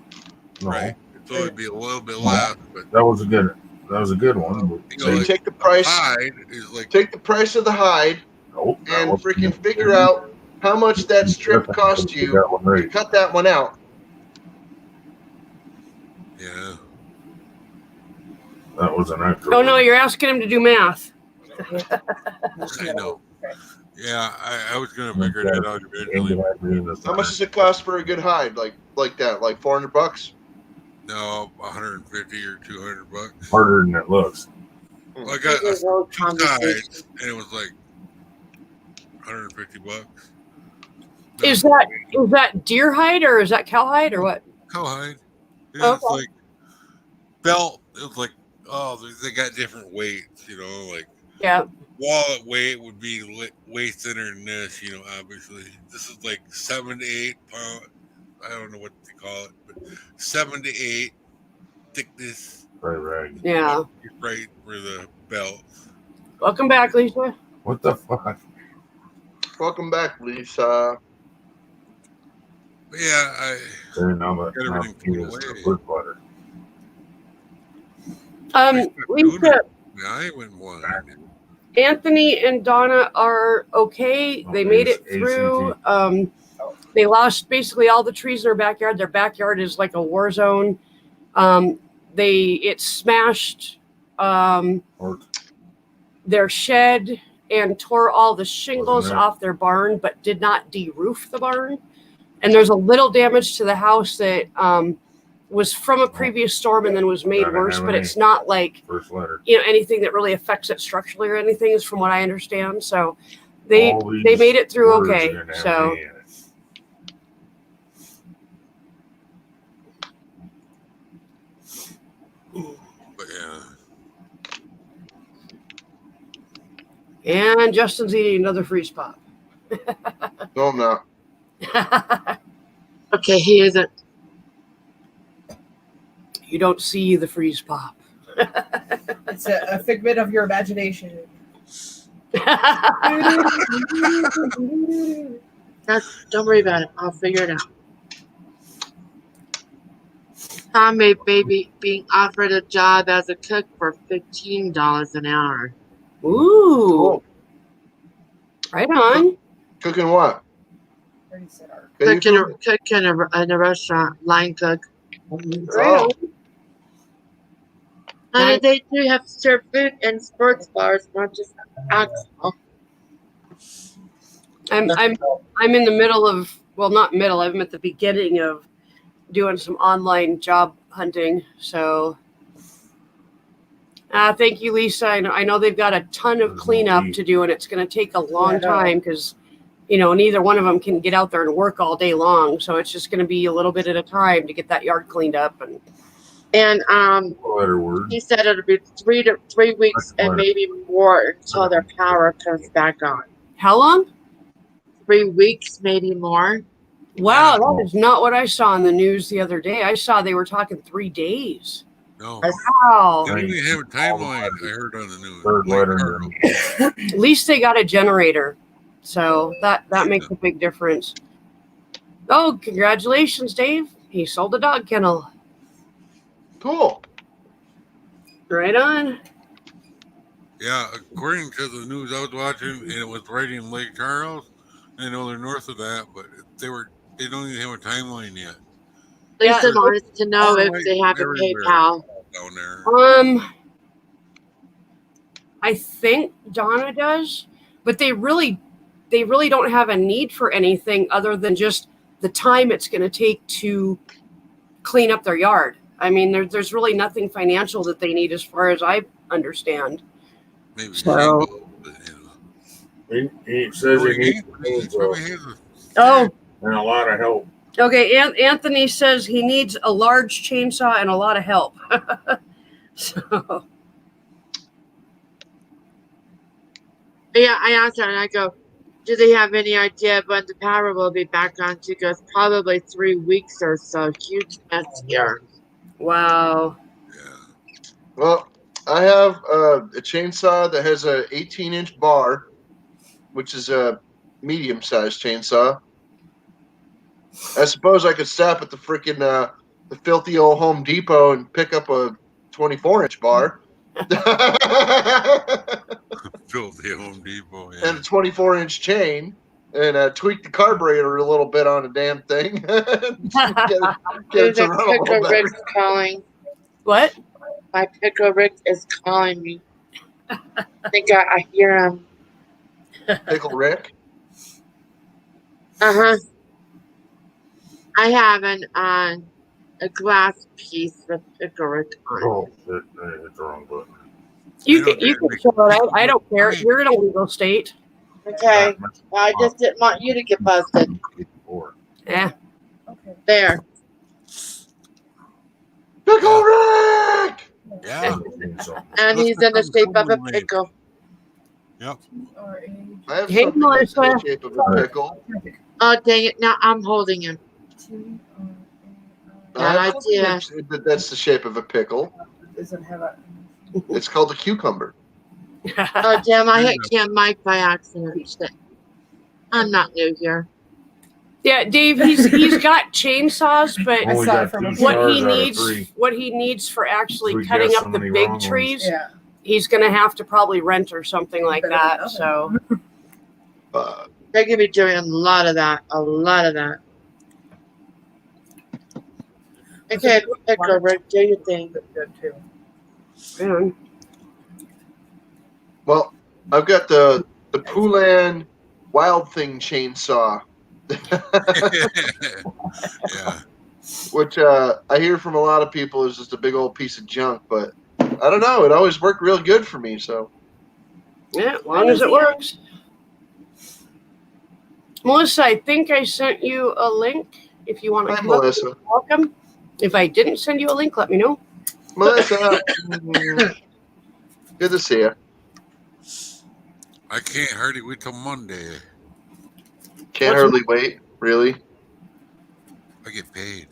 No, Right. So it'd be a little bit less, but that was a good one. But So you like take the price, hide is like take the price of the hide, nope, that and wasn't freaking it. figure out how much that strip cost Get you. that one right. Cut that one out. yeah. That was an accurate. Oh no, you're asking him to do math. I know. Yeah, I was gonna figure that out eventually. How much does it cost for a good hide like that? Like $400? No, 150 or 200 bucks. Harder than it looks. Well, I got These are old two sides, conversations. and it was like 150 bucks. Is that deer hide or is that cow hide or what? cowhide? Yeah, it's Okay. like belt. It was like, they got different weights. Like Yeah. wallet weight would be way thinner than this. Obviously this is like 7 to 8 pound. I don't know what they call it, but 7 to 8 thickness. Right. Yeah. Right for the belt. Welcome back, Lisa. What the fuck? Welcome back, Lisa. But yeah, I There, now that Got everything now put it's away. foot butter. Lisa, I went one. Anthony and Donna are okay. They made it through. They lost basically all the trees in their backyard. Their backyard is like a war zone. It smashed Or their shed and tore all the shingles Wasn't it? off their barn, but did not de-roof the barn. And there's a little damage to the house that was from a previous storm and then was made Gotta worse, have but any. it's not like first letter. anything that really affects it structurally or anything, is from what I understand. So they All these made it through words okay. are gonna have So an A in it. But yeah. and Justin's eating another freeze pop. No, I'm not. Okay, he isn't. You don't see the freeze pop. It's a figment of your imagination. Don't worry about it. I'll figure it out. Tom may be being offered a job as a cook for $15 an hour. Ooh, Cool. right on. Cooking what? Already said our- Baby Cook food? in a restaurant, line cook. Right Oh, on. And they do have to serve food in sports bars, not just alcohol. I'm in the middle of, well, not middle. I'm at the beginning of doing some online job hunting. So, thank you, Lisa. I know they've got a ton of cleanup to do, and it's going to take a long time because, neither one of them can get out there and work all day long. So it's just going to be a little bit at a time to get that yard cleaned up. And He said it'll be 3 weeks and maybe more until their power comes back on. how long? 3 weeks, maybe more. Wow, that is not what I saw in the news the other day. I saw they were talking 3 days. No. Wow. They don't even have a timeline. I heard on the news. Third Like letter. Carl. At least they got a generator. So that makes a big difference. Oh, congratulations, Dave. He sold a dog kennel. cool. Right on. Yeah, according to the news I was watching, and it was right in Lake Charles. I know they're north of that, but they don't even have a timeline yet. Lisa Yeah. wants to know if they have a Everywhere PayPal. down there. I think Donna does, but they really don't have a need for anything other than just the time it's going to take to clean up their yard. I mean, there's really nothing financial that they need as far as I understand. Maybe So- Shane, but, He says he needs probably has a Oh, and a lot of help. okay. Anthony says he needs a large chainsaw and a lot of help. So, Yeah, I asked her and I go, do they have any idea when the power will be back on? She goes, probably 3 weeks or so. Huge mess here. wow. yeah. Well, I have a chainsaw that has a 18-inch bar, which is a medium-sized chainsaw. I suppose I could stop at the freaking the filthy old Home Depot and pick up a 24-inch bar. Built the Home Depot. And Yeah. a 24-inch chain and tweak the carburetor a little bit on a damn thing. get it There's to a run a little Pickle better. Rick's calling. What? My Pickle Rick is calling me. I think I hear him. Pickle Rick. Uh-huh. I have a glass piece with Pickle Rick on it. Oh, shit. It's the wrong button. You can show it out. I don't care. You're in a legal state. Okay. Well, I just didn't want you to get busted. Yeah. Okay. There. Pickle Rick! Yeah. And he's in the shape of a pickle. Yep. TRA. I have Hey, something that's in Melissa. the shape of a pickle. Oh, dang it. Now I'm holding him. Bad I have something idea. that's the shape of a pickle. Doesn't have a. It's called a cucumber. Oh, damn. I hit Cam Mike by accident. Shit. I'm not new here. Yeah, Dave, he's got chainsaws, but Only saw got it from 2 a- what he stars out of needs 3. what he needs for actually We cutting guessed up so the many big wrong ones. trees, Yeah. he's gonna have to probably rent or something like Better that. than So They're going to be doing a lot of that. A lot of that. Okay, Pickle Rick, do your thing. Good too. yeah. Well, I've got the Poulan Wild Thing chainsaw, Yeah. which I hear from a lot of people is just a big old piece of junk, but I don't know. It always worked real good for me. So Yeah, as long as it works. Melissa, I think I sent you a link. If you want to hi, come up, Melissa. you're welcome. If I didn't send you a link, let me know. Melissa, good to see you. I can't hardly wait till Monday. Can't What's- hardly wait. Really? I get paid.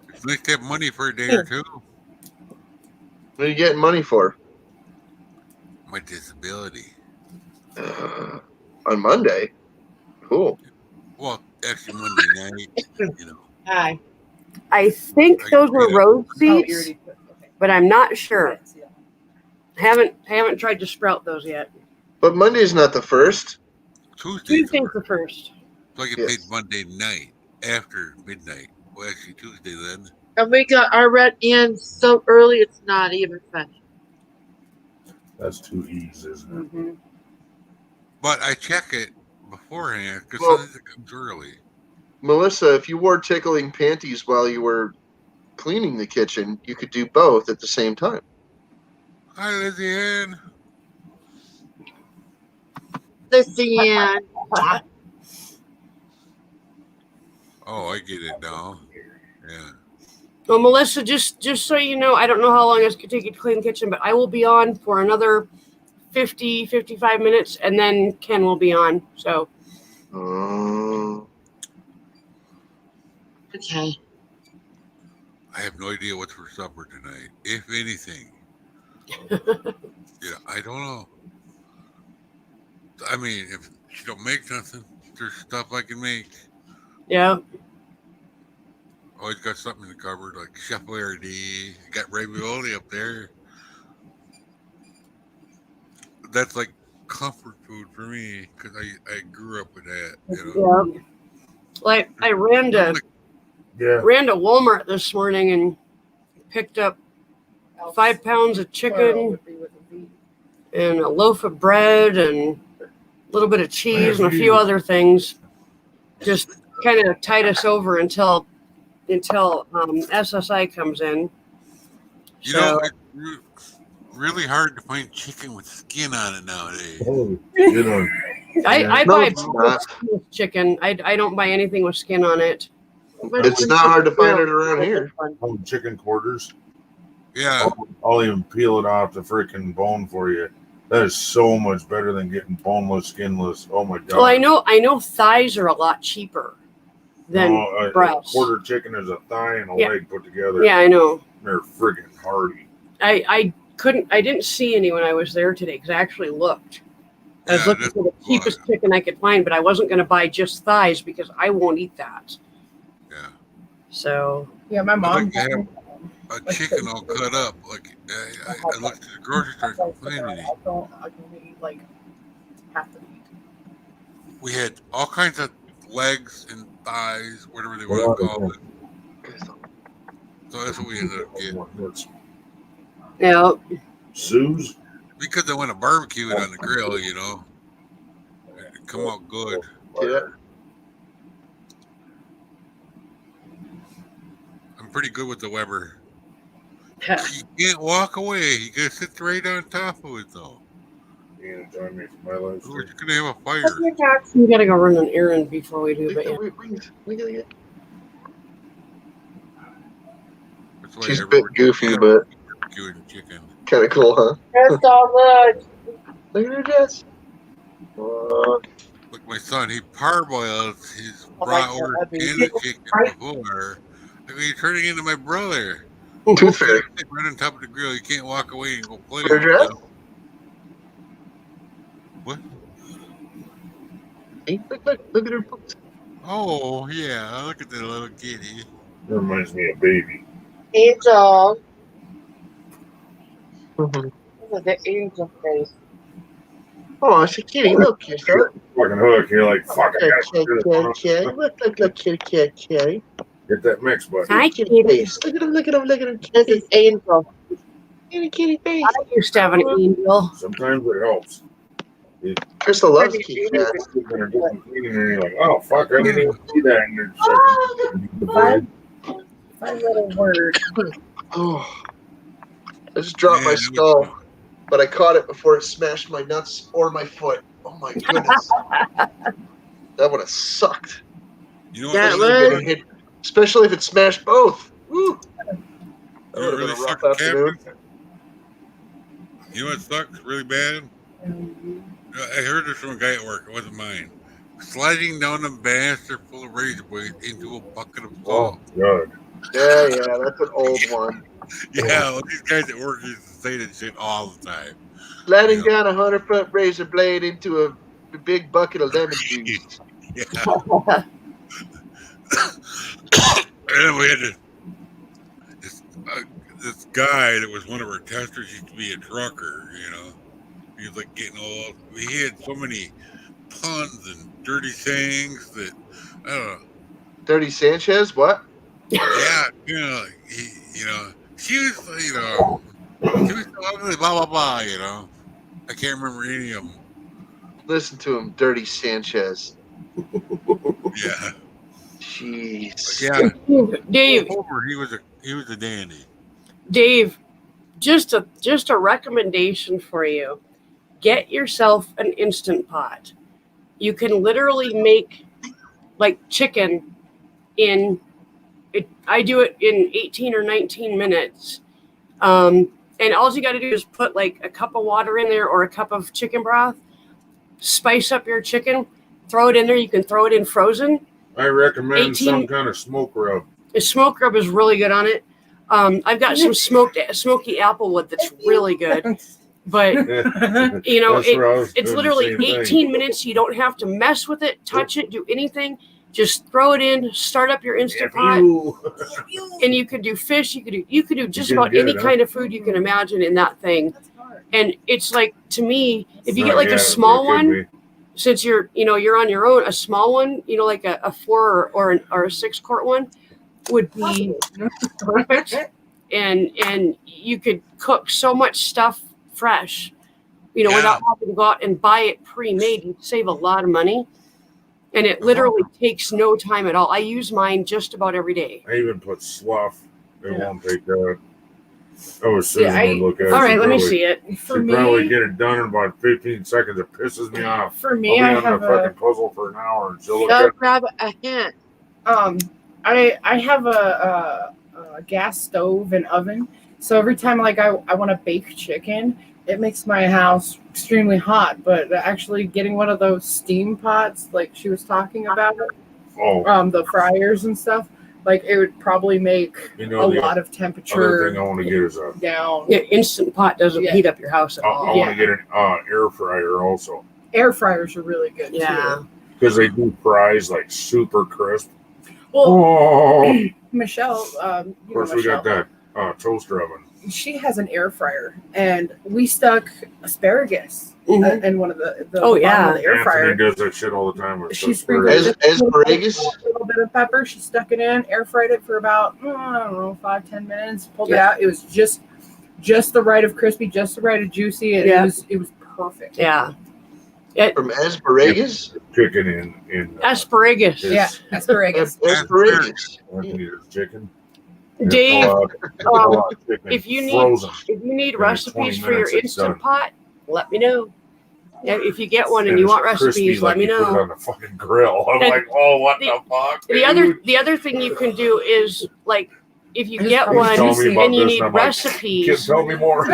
It's nice to have money for a day or two. What are you getting money for? My disability. On Monday. Cool. Well, actually Monday night. You know. Hi. I think those are rose Oh, you seeds, already put. Okay. but I'm not sure. Haven't tried to sprout those yet. But Monday's not the first. Tuesday's Tuesday's the first. so I get Yes. paid Monday night after midnight. Well, actually Tuesday then. And we got our rent in so early it's not even funny. That's 2 E's, isn't it? Mm-hmm. But I check it beforehand because Well- sometimes it comes early. Melissa, if you wore tickling panties while you were cleaning the kitchen, you could do both at the same time. Hi, Lizzie Ann. Listen, Oh, I get it now. Yeah. Well, Melissa, just so you know, I don't know how long it's going to take you to clean the kitchen, but I will be on for another 50, 55 minutes, and then Ken will be on. So, okay. I have no idea what's for supper tonight, if anything. Yeah, I don't know. I mean, if she don't make nothing, there's stuff I can make. yeah. Always got something in the cupboard, like Chef Boyardee. Got ravioli up there. That's like comfort food for me because I grew up with that. You know? Yeah. Like, I ran to Yeah. Walmart this morning and picked up 5 pounds of chicken Would be with a V. and a loaf of bread and a little bit of cheese and a few other things. Just kind of tide us over until SSI comes in. You know, it's really hard to find chicken with skin on it nowadays. Oh, you know, I No, buy it's not. chicken. I don't buy anything with skin on it. It's not hard to find it around here. chicken quarters. Yeah, I'll even peel it off the freaking bone for you. That is so much better than getting boneless, skinless. Oh my god. Well, I know thighs are a lot cheaper than a breasts. quarter chicken is a thigh and a Yeah. leg put together. Yeah, I know. They're friggin' hearty. I didn't see any when I was there today because I actually looked. I was Yeah, looking that's for the cheapest chicken I could find, but I wasn't going to buy just thighs because I won't eat that. yeah. So, Yeah, my I mom. like to have a chicken all cut up. Like I looked at the grocery store and couldn't find any. I can only eat like half the meat. We had all kinds of legs and thighs, whatever they want to call it. So that's what we ended up getting. yeah. Sue's? Because I want to barbecue it on the grill, you know. It come out good. Yeah. I'm pretty good with the Weber. You can't walk away. You gotta sit right on top of it, though. You gonna join me for my live Or stream? you're gonna have a fire. We got to go run an errand before we do, but yeah. We gotta get. That's why She's a everybody- bit goofy, but barbecuing chicken. kind of cool, huh? That's all good. Look at her dress. Like my son, he parboils his Oh, raw like order that, and the chicken before. I mean, you're turning into my brother. Tooth fairy. Sit right on top of the grill. You can't walk away and go play. Her with dress? it. What? Hey, look at her boots. Oh yeah, look at the little kitty. That reminds me of baby. Angel. Look at the angel face. Oh, it's a kitty. Look, you're so. Fucking hook. You're like, fuck, I gotta do this. Look, kitty. Get that mix, bud. Hi, Kitty kitty. face. Look at him. This is Angel. Kitty face. I used to have an angel. Sometimes it helps. Crystal loves kitty cats. You're gonna do some cleaning and you're like, oh, fuck, I didn't even see that in your second. My little word. Oh, I just dropped my Yeah, skull, but I caught it before it smashed my nuts or my foot. Oh my goodness. That would have sucked. You know Yeah, what? it was. Especially if it smashed both. Woo. That You would know what have really been a rough sucks, afternoon. Captain? You know what sucks really bad? I heard this from a guy at work. It wasn't mine. Sliding down a banister full of razor blades into a bucket of salt. Oh, God. Yeah, that's an old one. Yeah, well, these guys at work used to say that shit all the time. Sliding down a 100-foot razor blade into a big bucket of lemon juice. Yeah. And then we had to this guy that was one of our testers used to be a trucker, you know. He was like getting all. He had so many puns and dirty sayings that I don't know. Dirty Sanchez, what? Yeah, you know, she was, she was so ugly, blah blah blah. You know, I can't remember any of them. Listen to him, Dirty Sanchez. Yeah, Jeez. yeah. Dave, Homer, he was a dandy. Dave, just a recommendation for you. Get yourself an Instant Pot. You can literally make like chicken in it. I do it in 18 or 19 minutes. And all you got to do is put like a cup of water in there or a cup of chicken broth, spice up your chicken, throw it in there. You can throw it in frozen. I recommend 18 some kind of smoke rub. The smoke rub is really good on it. I've got some smoky applewood that's really good. But you know, it's literally 18 minutes. You don't have to mess with it, touch it, do anything. Just throw it in, start up your Instant Pot, and you could do fish. You could do just about any kind of food you can imagine in that thing. And it's like, to me, if you get like a small one, since you're on your own, a small one, like a 4 or a 6 quart one would be perfect. And you could cook so much stuff fresh, without having to go out and buy it pre-made. You'd save a lot of money. And it literally takes no time at all. I use mine just about every day. I even put slough. It won't take that. Oh, Susan would look at it. All right, let me see it. For me, probably get it done in about 15 seconds. It pisses me off. For me, I'll I be on have the fucking puzzle for an hour and she'll look Go at grab a hint. I have a gas stove and oven. So every time I want to bake chicken, it makes my house extremely hot. But actually getting one of those steam pots, like she was talking about, the fryers and stuff, like it would probably make a lot of temperature. Other thing I want to get is down. Yeah, Instant Pot doesn't heat up your house at all. I want to get an air fryer also. Air fryers are really good too. Because they do fries like super crisp. Well, Michelle, of course, we got that toaster oven. She has an air fryer, and we stuck asparagus in one of the bottom of the air fryer. Anthony does that shit all the time. She sprinkled asparagus, a little bit of pepper. She stuck it in, air fried it for about 5-10 minutes. Pulled it out. It was just the right of crispy, just the right of juicy. And it was perfect. Yeah. From asparagus? Chicken in asparagus. Yeah, asparagus. Asparagus. Anthony does chicken. Dave, if you need recipes for your Instant Pot, let me know. Yeah, if you get one and you want recipes, let me know. Put it on the fucking grill. I'm like, what the fuck? The other thing you can do is, like, if you get one and you need recipes, tell me more.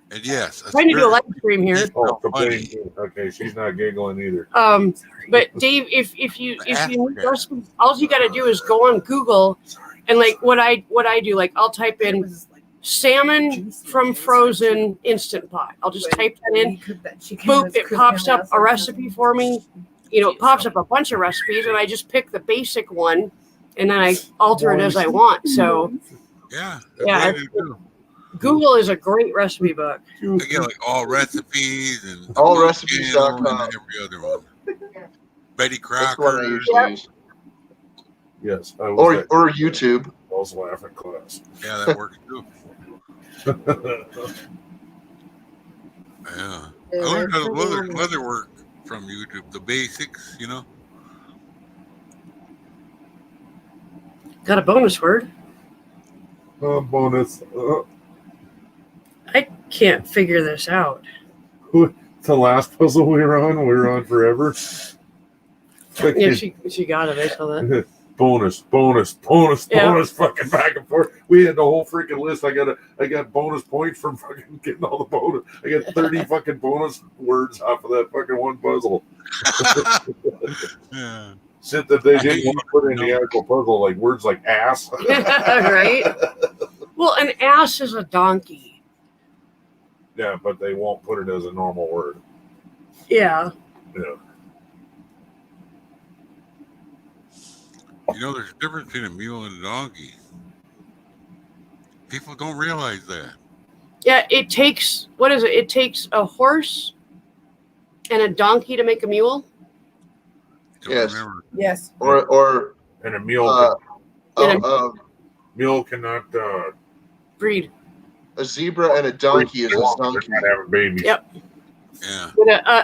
And yes, trying to do a live stream here. Okay, she's not giggling either. But Dave, if you need recipes, all you got to do is go on Google, and like what I do, like I'll type in salmon from frozen Instant Pot. I'll just type that in. Boop! It pops up a recipe for me. It pops up a bunch of recipes, and I just pick the basic one, and then I alter it as I want. So yeah. Google is a great recipe book. I get like all recipes and allrecipes.com and every other one. Betty Crocker. That's what I usually use. Yes. Or YouTube. I was laughing class. Yeah, that works too. Yeah. I learned how to leather work from YouTube. The basics, Got a bonus word. Bonus. I can't figure this out. The last puzzle we were on forever. Yeah, she got it. I saw that. Bonus, fucking back and forth. We had the whole freaking list. I got bonus points from fucking getting all the bonus. I got 30 fucking bonus words off of that fucking one puzzle. Yeah. Shit that they didn't want to put in the actual puzzle, like words like ass. Right? Well, an ass is a donkey. Yeah, but they won't put it as a normal word. Yeah. Yeah. You know, there's a difference between a mule and a donkey. People don't realize that. Yeah, it takes, what is it? It takes a horse and a donkey to make a mule? Don't Yes. remember. Yes. Or And a mule, mule cannot Breed. a zebra and a donkey is a they're donkey. not having babies. Yep. Yeah.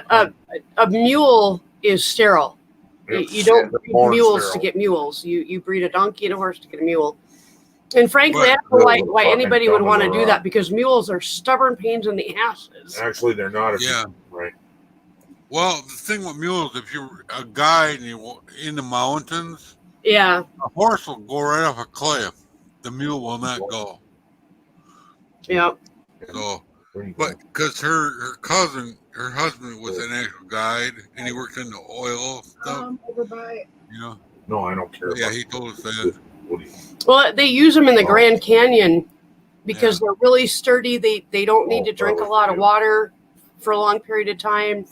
But a mule is sterile. You don't breed Born mules sterile. to get mules. You breed a donkey and a horse to get a mule. And frankly, But- I don't know why Fucking anybody would dumb want to as a do rock. that, because mules are stubborn pains in the asses. Actually, they're not. Yeah. Right. Well, the thing with mules, if you're a guide and you're in the mountains, Yeah. a horse will go right off a cliff. The mule will not go. Yeah. So, but because her husband was an actual guide, and he worked in the oil stuff, Over by. you know. No, I don't care. Yeah, about he told us that. What do you- Well, they use them in the Oh. Grand Canyon because Yeah. they're really sturdy. They don't need Oh, to drink a probably, lot of yeah. water for a long period of time.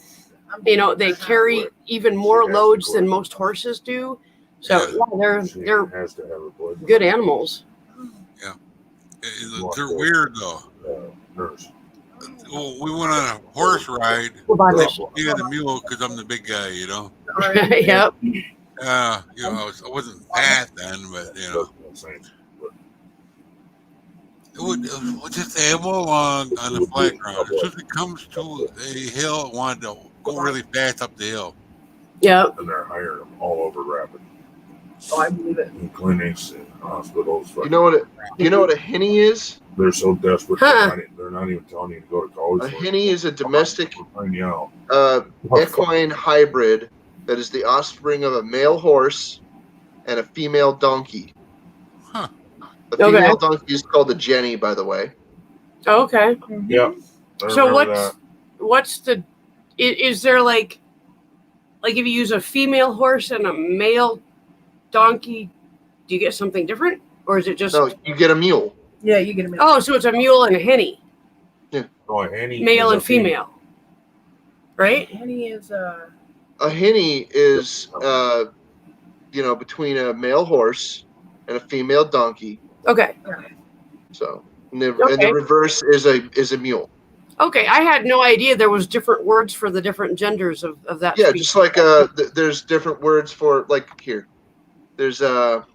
You know, they carry even more loads than most horses do. So Yeah. yeah, She they're has to have a blood. good animals. They're weird though. Nurse. Well, we went on a horse ride. He had a mule because I'm the big guy, you know. Yep. You know, I wasn't fat then, but you know, it would just amble along on the flat ground. As soon as it comes to a hill, it wanted to go really fast up the hill. Yep. And they're hiring them all over Rapid. Oh, I believe it. In clinics and hospitals. You know what a henny is? They're so desperate. Huh. They're not even telling you to go to college. A henny is a domestic Find you out. equine hybrid that is the offspring of a male horse and a female donkey. Huh. The female donkey is called a jenny, by the way. Okay. Yeah. I So remember what's the is there like if you use a female horse and a male donkey, do you get something different, or is it just No, you get a mule. Yeah, you get a minute. oh, so it's a mule and a henny, a henny male is and a female. female, right? Henny is A henny is between a male horse and a female donkey. Okay. So and the reverse is a mule. Okay, I had no idea there was different words for the different genders of that. Yeah, species. just like there's different words for, like, here. There's a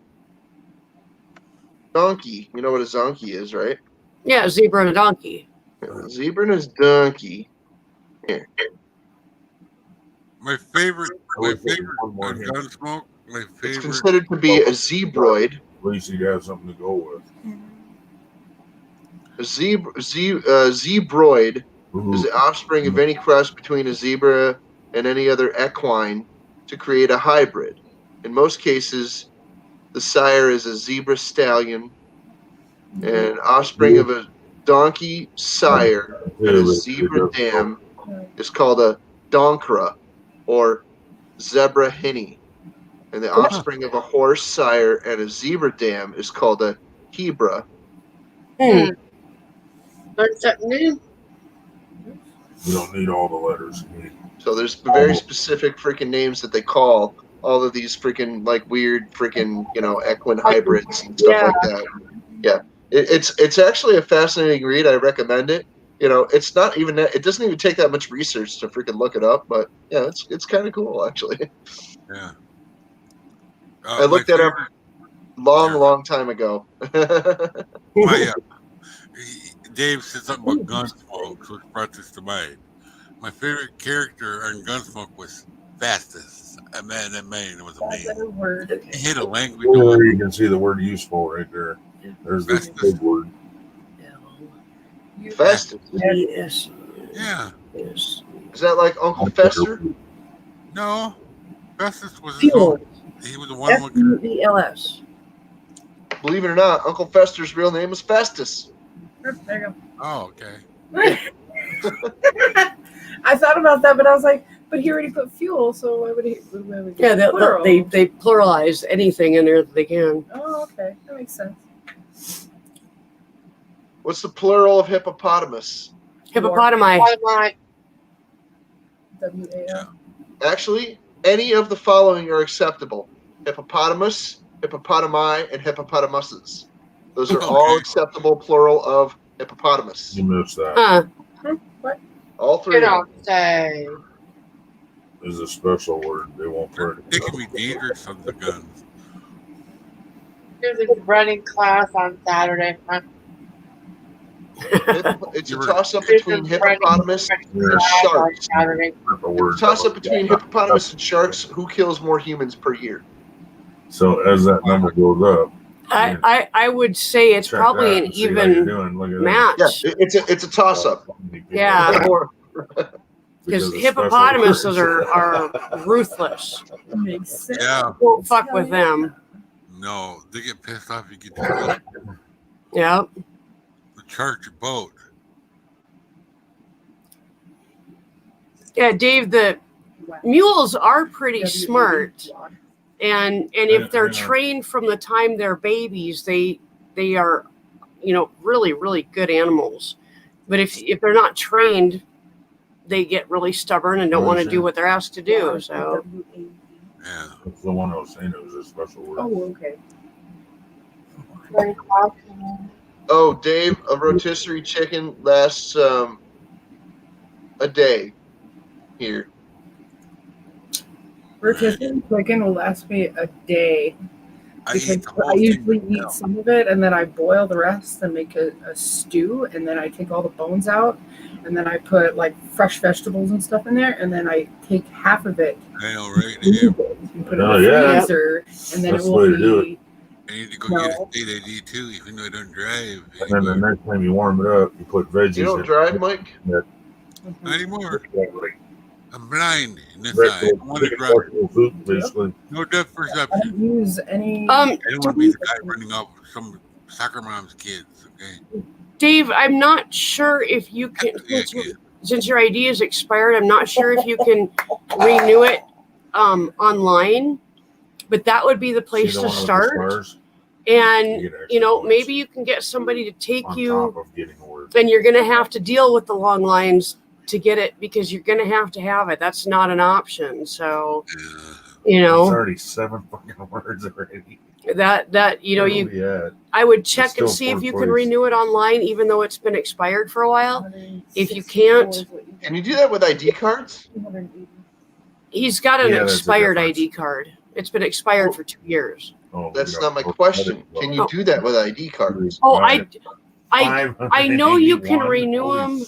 donkey. You know what a zonkey is, right? Yeah, a zebra and a donkey. A zebra and a donkey. Here. My favorite One on more here. Gunsmoke. My It's favorite. considered to be a zebroid. At least you'd have something to go with. A zebroid is the offspring of any cross between a zebra and any other equine to create a hybrid. In most cases, the sire is a zebra stallion, and offspring of a donkey sire and a zebra dam is called a donkra or zebra henny. And the offspring of a horse sire and a zebra dam is called a hebra. Learn something new. You don't need all the letters. So there's very specific freaking names that they call all of these freaking like weird freaking equine hybrids and stuff like that. Yeah, it's actually a fascinating read. I recommend it. It's not even that. It doesn't even take that much research to freaking look it up. But yeah, it's kind of cool actually. Yeah. I looked that up long time ago. Dave said something about Gunsmoke, so it brought this to mind. My favorite character on Gunsmoke was Fastest. That man was amazing. word. He had a language. There you can see the word useful right there. There's the big word. Fastest. Yes. Yeah. Yes. Is that like Uncle Fester? No. Fastest was his Fuel. own. He was the one with FUELS. Believe it or not, Uncle Fester's real name is Festus. There you Oh, okay. go. I thought about that, but I was like, but he already put fuel, so why would he? Yeah, plural? they pluralize anything in there that they can. Oh, okay, that makes sense. What's the plural of hippopotamus? Hippopotami. WAL. Actually, any of the following are acceptable: hippopotamus, hippopotami, and hippopotamuses. Those are all acceptable plural of hippopotamus. You missed that. What? All three You of them. don't say. Is a special word. They won't put They it. can be dangerous sons of guns. There's a running class on Saturday. It's a toss-up There's between a running hippopotamus and class on sharks. Saturday. A word. It's a toss-up between hippopotamus and sharks. Who kills more humans per year? So as that number goes up, I would say it's check probably that an and see how you're even doing. Look at match. Yeah, it's a toss-up. Yeah. Because Because it's hippopotamuses special. are ruthless. Makes sense. Yeah. Don't fuck with them. No, they get pissed off. You get the Yeah. charge your boat. Yeah, Dave, the mules are pretty smart. And if they're trained from the time they're babies, they are, really, really good animals. But if they're not trained, they get really stubborn and don't want to do what they're asked to do. So Yeah. That's the one I was saying. It was a special word. Oh, okay. Oh, Dave, a rotisserie chicken lasts a day here. Rotisserie chicken will last me a day. I Because eat the whole I usually thing. eat some of it and then I boil the rest and make a stew, and then I take all the bones out, and then I put like fresh vegetables and stuff in there, and then I take half of it I know, right? and put it in the yeah. freezer, and then That's it the will way to do be. I need to go No. get a state ID too, even though I don't drive And then the anymore. next time you warm it up, you put veggies You don't in. drive, Mike? Not anymore. I'm blind in this Right, eye. I want to drive. food, basically. No depth I perception. don't use any. I don't want to be the guy running off with some soccer mom's kids. Okay. Dave, I'm not sure if you can, since your ID is expired, I'm not sure if you can renew it online, but that would be the place to start. And, maybe you can get somebody to take you, and you're going to have to deal with the long lines to get it because you're going to have it. That's not an option. So, It's already 7 fucking words already. I would check and see if you can renew it online, even though it's been expired for a while. If you can't, Can you do that with ID cards? he's got an Yeah, that's the expired difference. ID card. It's been expired for 2 years. Oh, That's not my question. Can you do that with ID cards? Oh, I know you can renew them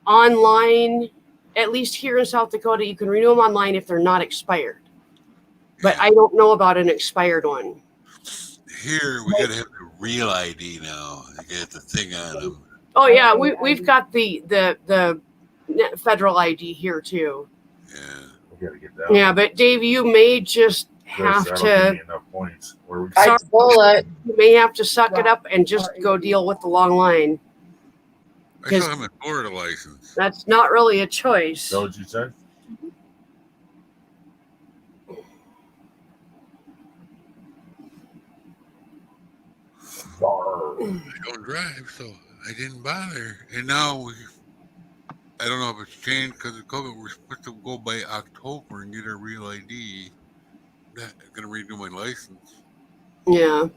online. At least here in South Dakota, you can renew them online if they're not expired. But I don't know about an expired one. Here we gotta have the real ID now. You get the thing on them. Oh yeah, we've got the federal ID here too. Yeah. We gotta get that. Yeah, but Dave, you may just have to. Enough points. I stole it. You may have to suck it up and just go deal with the long line. I still have my Florida license. That's not really a choice. Is that what you said? I don't drive, so I didn't bother. And now I don't know if it's changed because of COVID. We're supposed to go by October and get a real ID. I'm gonna renew my license Yeah.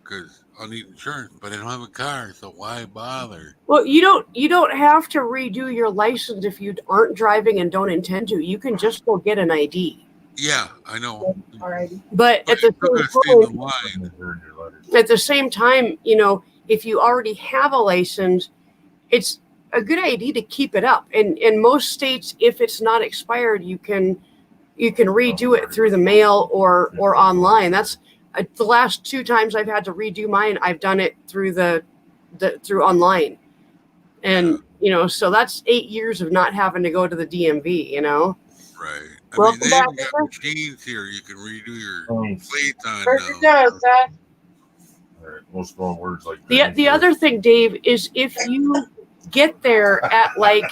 because I'll need insurance, but I don't have a car, so why bother? Well, you don't have to redo your license if you aren't driving and don't intend to. You can just go get an ID. Yeah, I know. But at the same time, if you already have a license, it's a good idea to keep it up. And in most states, if it's not expired, you can redo it through the mail or online. That's the last 2 times I've had to redo mine. I've done it through through online, and so that's 8 years of not having to go to the DMV. Right. Welcome they back, even got machines here you can redo your plates on First it now. does that. Most small words like The other thing, Dave, is if you get there at like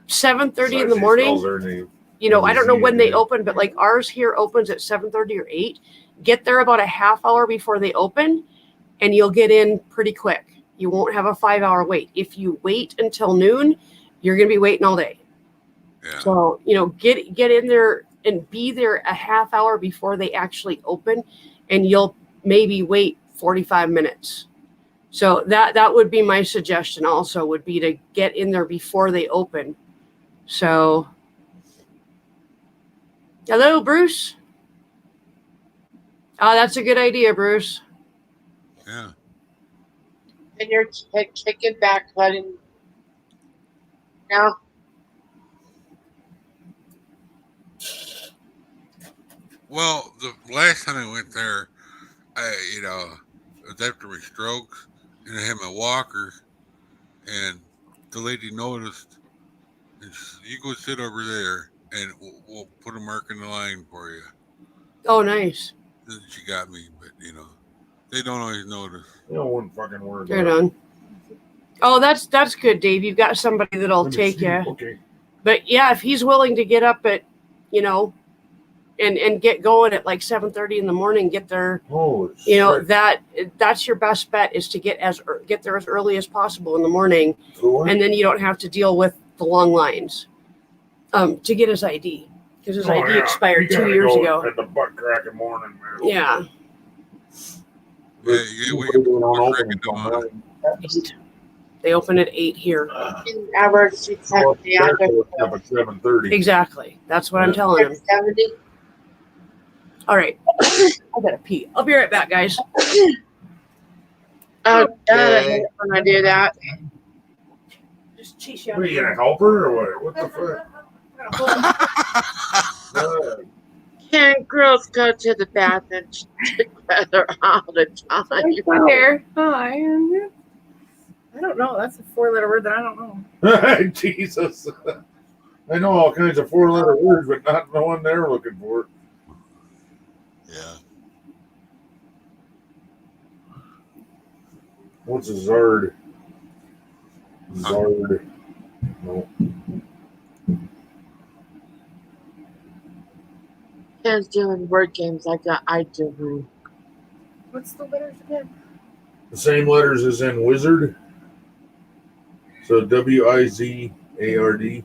7:30 in the morning, I don't know when they open, but like ours here opens at 7:30 or 8. Get there about a half hour before they open, and you'll get in pretty quick. You won't have a 5-hour wait. If you wait until noon, you're going to be waiting all day. Yeah. So, get in there and be there a half hour before they actually open. and you'll maybe wait 45 minutes. So that would be my suggestion also, would be to get in there before they open. So, hello, Bruce. Oh, that's a good idea, Bruce. Yeah. And you're kicking back, letting. No. Well, the last time I went there, it was after my strokes, and I had my walker, and the lady noticed, and she said, "You go sit over there, and we'll put a mark in the line for you." Oh, nice. Then she got me, but they don't always notice. You know, one fucking word. Right on. Oh, that's good, Dave. You've got somebody that'll take you. Okay. But yeah, if he's willing to get up at, and get going at like 7:30 in the morning, get there. Holy You know, shit. that's your best bet, is to get there as early as possible in the morning, So and then you don't have to deal with the long lines. To get his ID, because his ID expired 2 years ago. At the butt crack of morning, man. Yeah. They open at 8 here. In hours, she sent the address. At 7:30. Exactly. That's what I'm telling him. 70. All right. I gotta pee. I'll be right back, guys. Oh, God, I hate it when I do that. Just cheese you What, are you gonna help her or what? What the fuck? Can girls go to the bathroom together all the time? Here. Hi. I don't know. That's a 4-letter word that I don't know. Jesus. I know all kinds of 4-letter words, but not the one they're looking for. Yeah. What's a Zard? Zard. No. Ken's doing word games like I do. What's the letters again? The same letters as in wizard. So WIZARD. You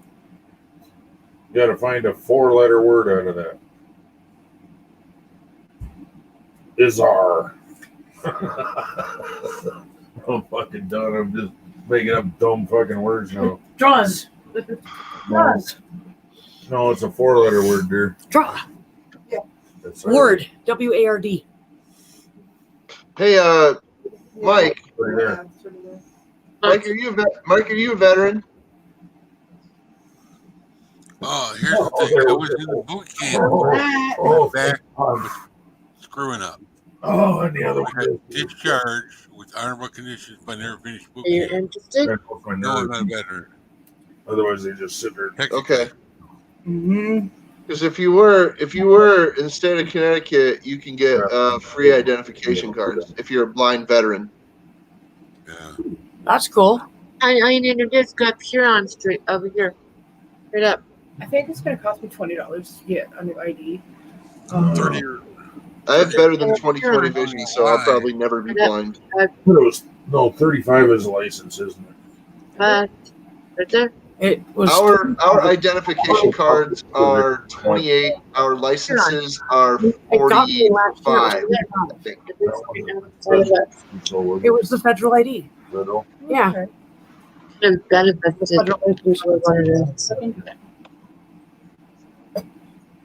got to find a 4-letter word out of that. Izar. I'm fucking done. I'm just making up dumb fucking words now. Draws. No, it's a 4-letter word, dear. Draw. That's Word. WARD. Hey, Mike. right there. Mike, are you a veteran? Oh, here's the thing. I was in the boot camp. Oh, Back screwing up. oh, and the other I got one. discharged with honorable conditions, but never finished boot Are you camp. interested? No, I'm not a veteran. Otherwise, they just sit there. Okay. Mm-hmm. Because if you were in the state of Connecticut, you can get free identification cards if you're a blind veteran. Yeah. That's cool. I need to just go up here on street over here. Right up. I think it's going to cost me $20 to get a new ID. 30 or I have better than 20/20 vision, so I'll probably never be blind. It was, no, 35 is a license, isn't it? Right there. It was Our identification cards are 28. Our licenses are It got me last 45. year. I think. It was the federal ID. Little. Yeah. Okay. The benefits. Federal license was what it is.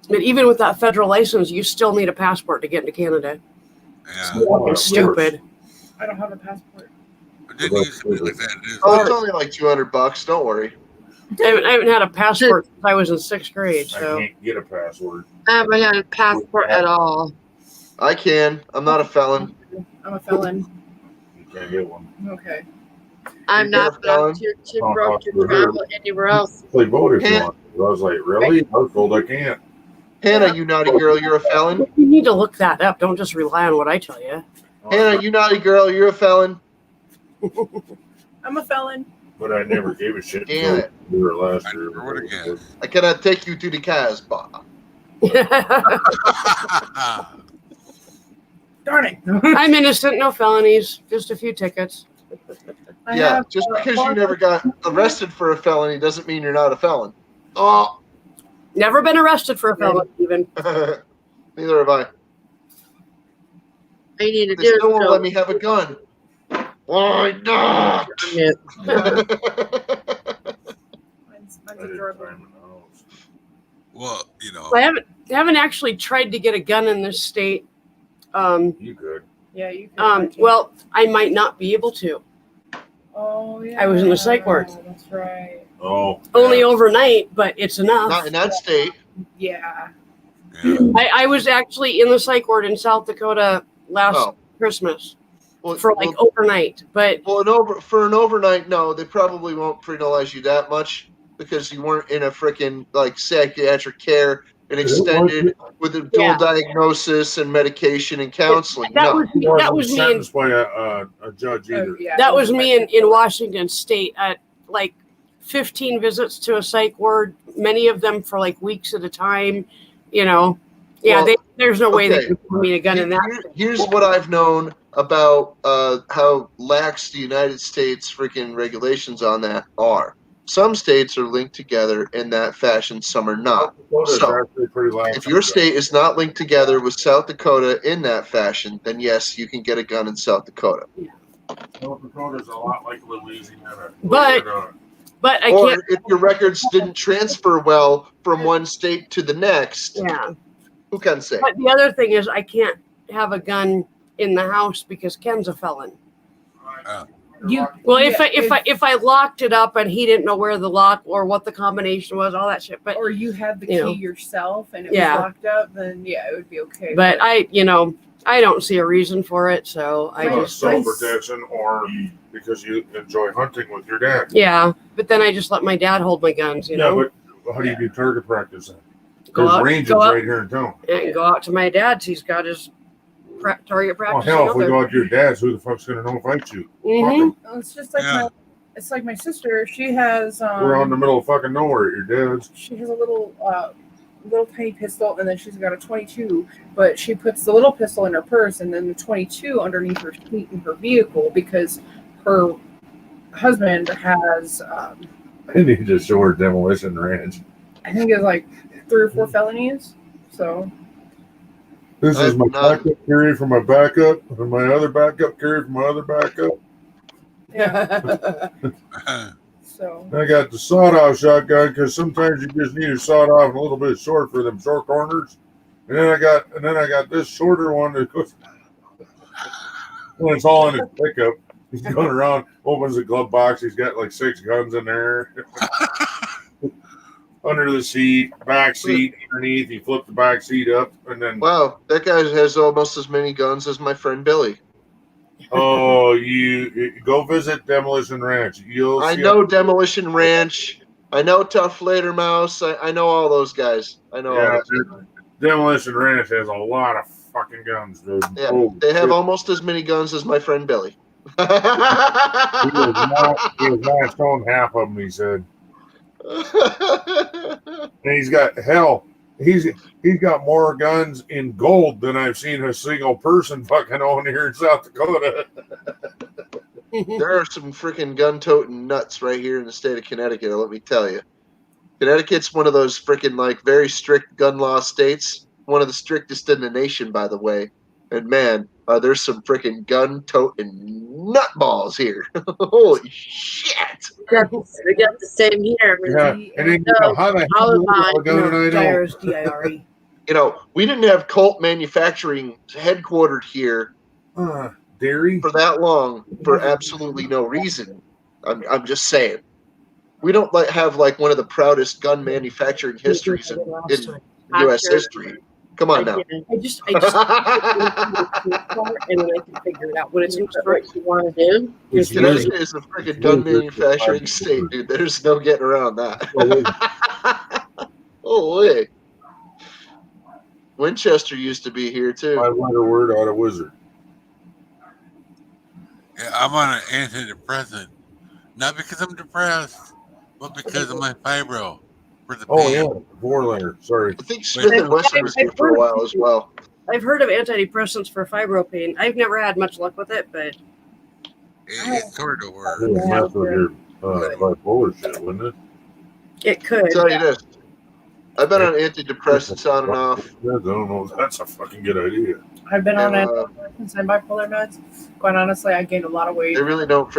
But even with that federal license, you still need a passport to get into Canada. yeah. Fucking stupid. I don't have a passport. I didn't used to be like that. It is. Oh, it's only like $200. Don't worry. I haven't had a passport since I was in 6th grade. I So can't get a password. I haven't had a passport at all. I can. I'm not a felon. I'm a felon. You can't get one. Okay. I'm not, but I'm too broke to travel anywhere else. Play vote if you Can't. want. I was like, really? I was told I can't. Hannah, you naughty girl, you're a felon. you need to look that up. Don't just rely on what I tell you. Hannah, you naughty girl, you're a felon. I'm a felon. But I never gave a shit. Damn it. We were last I year. never would have guessed. I cannot take you to the Casbah. Darn it. I'm innocent, no felonies, just a few tickets. I Yeah, have, just because you never got arrested for a felony doesn't mean you're not a felon. Oh, Never been arrested for a felony, even. neither have I. All you need to They do is still won't go. let me have a gun. Why not? Yeah. Mine's I a didn't drug. time it out. Well, you know, I haven't actually tried to get a gun in this state. You good? Yeah, you can. Well, I might not be able to. Oh yeah. I was in the psych ward. That's right. Oh, Only yeah. overnight, but it's enough. Not in that state. Yeah. yeah. I was actually in the psych ward in South Dakota last Oh. Christmas Well, for like overnight, but for an overnight, no, they probably won't penalize you that much because you weren't in a freaking like psychiatric care and extended with a dual Yeah. diagnosis and medication and counseling. that No. was He that wasn't was me. sentenced by a judge either. Yeah. That was me in Washington State at like 15 visits to a psych ward, many of them for like weeks at a time. You know, yeah, Well, there's no way they okay. can put me a gun in that. Here's what I've known about how lax the United States freaking regulations on that are. Some states are linked together in that fashion, some are not. Dakota's So, actually pretty lax if on your guns. state is not linked together with South Dakota in that fashion, then yes, you can get a gun in South Dakota. South Dakota's a lot like Louisiana. But I Or can't. if your records didn't transfer well from one state to the next, Yeah. who can say? But the other thing is, I can't have a gun in the house because Ken's a felon. Well, if I locked it up and he didn't know where the lock or what the combination was, all that shit. But or you had the key yourself and it Yeah. was locked up, then yeah, it would be okay. but I don't see a reason for it, so I just self-protection or because you enjoy hunting with your dad. yeah. But then I just let my dad hold my guns, you know. Yeah, but how do you do target practice then? Go There's out- ranges go out- right here in town. And go out to my dad's. He's got his target Well, practice. hell, if we go out to your dad's, who the fuck's gonna know if I shoot? Mhm. Fuck 'em. Well, it's just like Yeah. it's like my sister. She has We're out in the middle of fucking nowhere at your dad's. she has a little tiny pistol, and then she's got a 22. But she puts the little pistol in her purse, and then the 22 underneath her seat in her vehicle because her husband has I need to show her demolition ranch. I think it's like 3 or 4 felonies. So This is I've my not- backup carry for my backup, and my other backup carry for my other backup. yeah, so I got the sawed-off shotgun because sometimes you just need a sawed off and a little bit short for them short corners. And then I got this shorter one that goes when it's all in his pickup. He's going around, opens the glove box. He's got like 6 guns in there. Under the seat, back seat, underneath. He flipped the back seat up, and then Wow, that guy has almost as many guns as my friend Billy. you go visit Demolition Ranch. I know Demolition Ranch. I know Tough Later Mouse. I know all those guys. I know all Yeah, those guys. Demolition Ranch has a lot of fucking guns, dude. Yeah, Oh, they have shit. almost as many guns as my friend Billy. He was not showing half of them, he said. And he's got he's got more guns in gold than I've seen a single person fucking own here in South Dakota. There are some freaking gun-toting nuts right here in the state of Connecticut, let me tell you. Connecticut's one of those freaking like very strict gun law states. One of the strictest in the nation, by the way. And man, there's some freaking gun-toting nutballs here. Holy shit! We got the same here. Yeah, and then you know, how the hell do you have a gun and I don't? Dire, DIRE. You know, we didn't have Colt manufacturing headquartered here Dairy? for that long for absolutely no reason. I'm just saying. We don't have like one of the proudest gun manufacturing histories in U.S. history. Come on now. I just and then I can figure it out when it's What you want to do? Connecticut is a freaking gun manufacturing state, dude. There's no getting around that. Holy. Winchester used to be here too. 5-letter word out of wizard. Yeah, I'm on an antidepressant. Not because I'm depressed, but because of my fibro. For the Oh pain. yeah, 4-letter. Sorry. I think Smith and Wesson was here for a while as well. I've heard of antidepressants for fibro pain. I've never had much luck with it, but It sort of works. It would mess with your bipolar shit, wouldn't it? it could. I'll tell you this. I've been on antidepressants on and off. I don't know if that's a fucking good idea. I've been on And, antidepressants and bipolar meds. Quite honestly, I gained a lot of weight. They really don't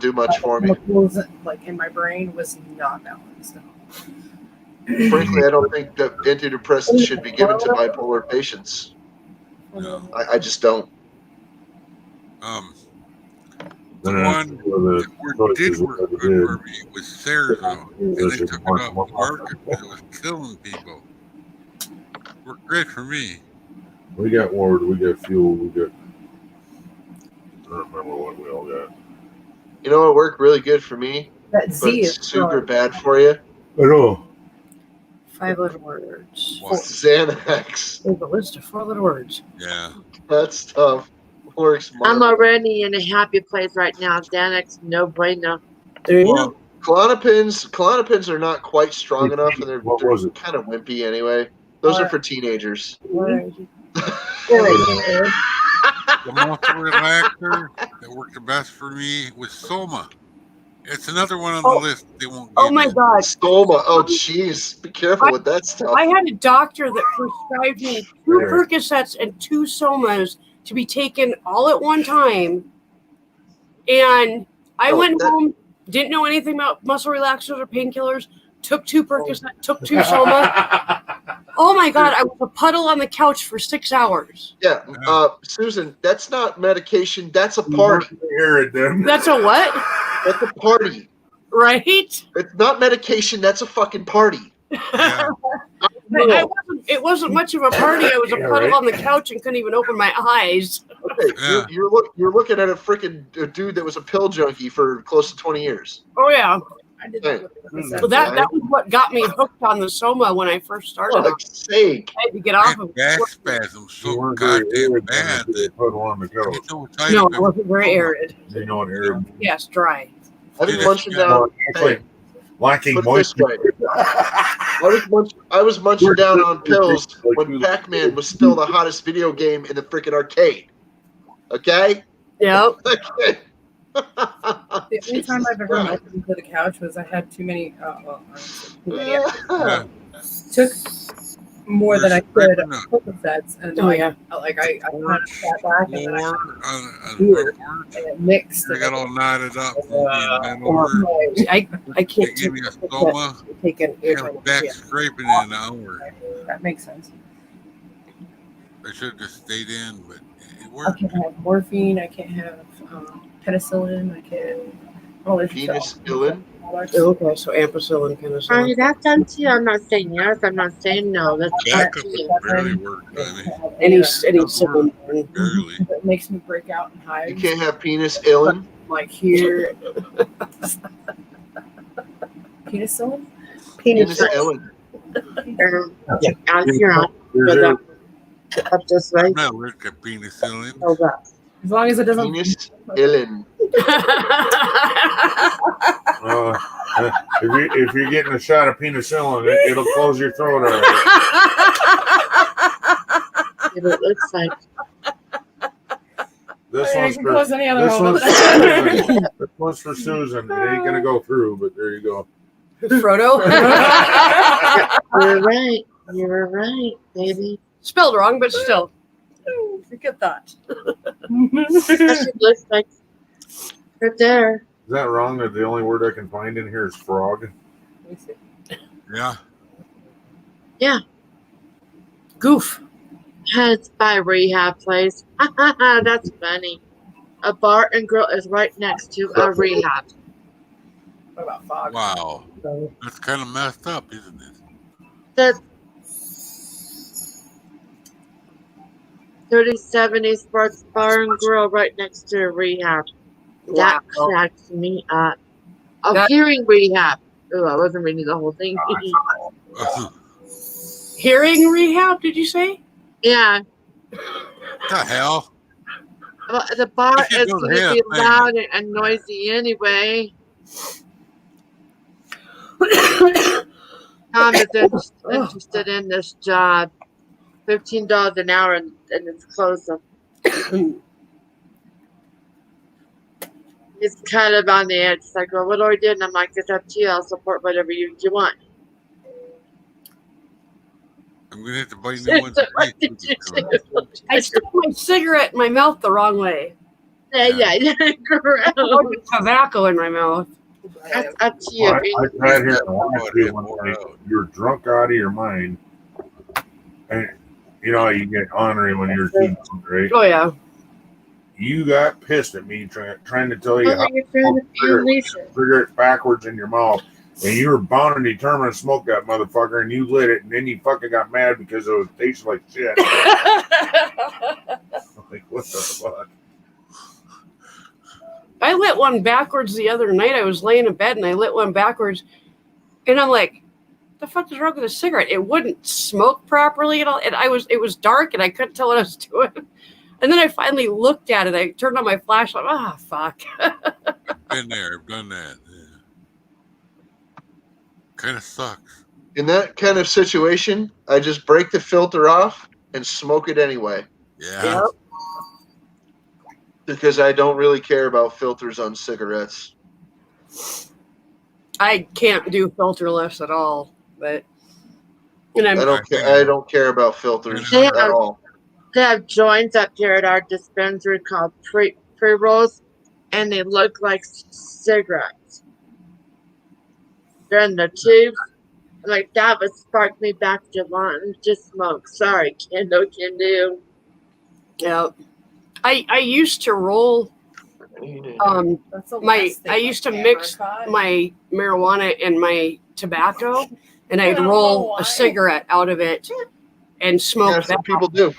do much for me. Chemicals, like in my brain was not balanced. Frankly, I don't think that antidepressants should be given to bipolar patients. No. I just don't. The Then one that did work good for me was Cerazone, and they took it off the market because it was killing people. Worked great for me. We got Ward, we got Fuel, we got. I don't remember what we all got. You know what worked really good for me, That but Z is it's super bad for you? I know. 5-letter words. What? Xanax. There's a list of 4-letter words. Yeah. That stuff works. I'm marvelous. already in a happy place right now. Xanax, no bueno. There you Well, go. Klonopins are not quite strong enough, and they're What was it? kind of wimpy anyway. Those are for teenagers. the muscle relaxer that worked the best for me was Soma. It's another one on the list they won't give Oh my you. God. Stoma. Oh, jeez. Be careful with that stuff. I had a doctor that prescribed me 2 Percocets and 2 Somas to be taken all at one time. And I went home, didn't know anything about muscle relaxers or painkillers, took 2 Percocets, took 2 Soma. Oh my God, I was a puddle on the couch for 6 hours. Yeah, Susan, that's not medication. That's a party. That's a what? That's a party. Right? It's not medication. That's a fucking party. Yeah. It wasn't much of a party. I was a puddle on the couch and couldn't even open my eyes. Okay, Yeah. you're looking at a freaking dude that was a pill junkie for close to 20 years. Oh yeah. I did Hey. that with Well, that was what got me hooked on the Soma when I first started. For fuck's sake. I had to get I off had of back it. spasms You so weren't very goddamn arid bad then, that put on the I couch. get no side No, it effects. wasn't very arid. You know what arid? Yes, dry. I've been It is munching good. down. It's Hey, like lacking put it this moisture. way. I was munching down on pills when Pac-Man was still the hottest video game in the freaking arcade. Okay? Yep. Okay. The only time I've ever melted into the couch was I had too many. Took more than I could of Percocets, and Oh yeah. I kind of sat back and then I Weird. and it mixed. I got all knotted up. I They can't gave take me a stoma. taking Got back scraping in an hour. That makes sense. I should have just stayed in, but it I worked. can't have morphine. I can't have penicillin. I can't. All this Penis stuff. illin? Okay, so ampicillin, I mean, penicillin. that's up to you. I'm not saying yes. I'm not saying no. That's up Backup to you. barely worked on me. Any Doesn't civil work. Barely. It makes me break out in hives. You can't have penis illin? Like here. Penicillin? Penis illin. Out here, There's up this way. I'm not allergic to penicillin. Hold up. As long as it doesn't. Penis illin. if you're getting a shot of penicillin, it'll close your throat out. It looks like. This I one's can for close any other this hole. one's for Susan. This one's for Susan. It ain't gonna go through, but there you go. Frodo. You're right. You were right, baby. Spelled wrong, but still. Good thought. It looks like right there. Is that wrong that the only word I can find in here is frog? Yeah. Goof. It's by a rehab place. That's funny. A bar and grill is right next to a rehab. What about fog? Wow. That's kind of messed up, isn't it? The 3070 Sports Bar and Grill right next to a rehab. That Wow. cracks me up. Oh, That- hearing rehab. Oh, I wasn't reading the whole thing. Hearing rehab, did you say? Yeah. What the hell? Well, the bar You should is go going to to hell, be man. loud and noisy anyway. Tom is interested in this job. $15 an hour and it's close up. He's kind of on the edge. It's like, well, what do I do? And I'm like, it's up to you. I'll support whatever you want. I'm gonna have to bite new ones. What did you do? I stuck my cigarette in my mouth the wrong way. Yeah, gross. I put tobacco in my mouth. That's up to you. I sat here and watched you one night. You're drunk out of your mind. And you know, you get ornery when you're too drunk, right? Oh yeah. You got pissed at me trying to tell you Well, how you're trying to to unleash it. trigger it backwards in your mouth. And you were bound and determined to smoke that motherfucker, and you lit it, and then you fucking got mad because it was tasting like shit. Like, what the fuck? I lit one backwards the other night. I was laying in bed and I lit one backwards, and I'm like, "The fuck is wrong with the cigarette? It wouldn't smoke properly at all." And it was dark and I couldn't tell what I was doing. And then I finally looked at it. I turned on my flashlight. Ah, fuck. Been there, I've done that. Yeah. Kind of sucks. In that kind of situation, I just break the filter off and smoke it anyway. Yeah. Yep. Because I don't really care about filters on cigarettes. I can't do filterless at all, but and I don't care about filters They at are- all. They have joints up here at our dispensary called pre-rolls, and they look like cigarettes. They're in the tubes. Like, that would spark me back to wanting to smoke. Sorry, can do. yeah. I used to roll That's the last thing I used to ever mix caught. my marijuana and my tobacco, and I I'd don't know roll why. a cigarette out of it and smoke Yeah, that. some people do.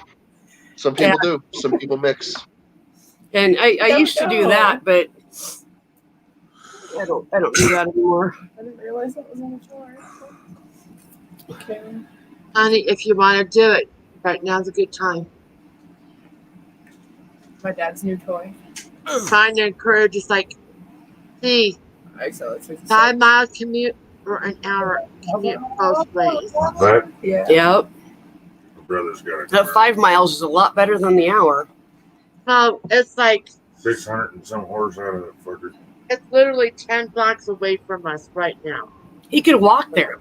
Some people do. Some people mix. And I Don't used to do know. that, but I don't do that anymore. I didn't realize that was on the floor. Okay. Honey, if you want to do it, right now's a good time. My dad's new toy. Trying to encourage, it's like, see, Alright, so let's 5 mile commute or an hour commute both ways. But Yeah. Yep. my brother's got That 5 miles is a lot better than the hour. So it's like, 600 and some horse out of that fucker. it's literally 10 blocks away from us right now. He could walk there.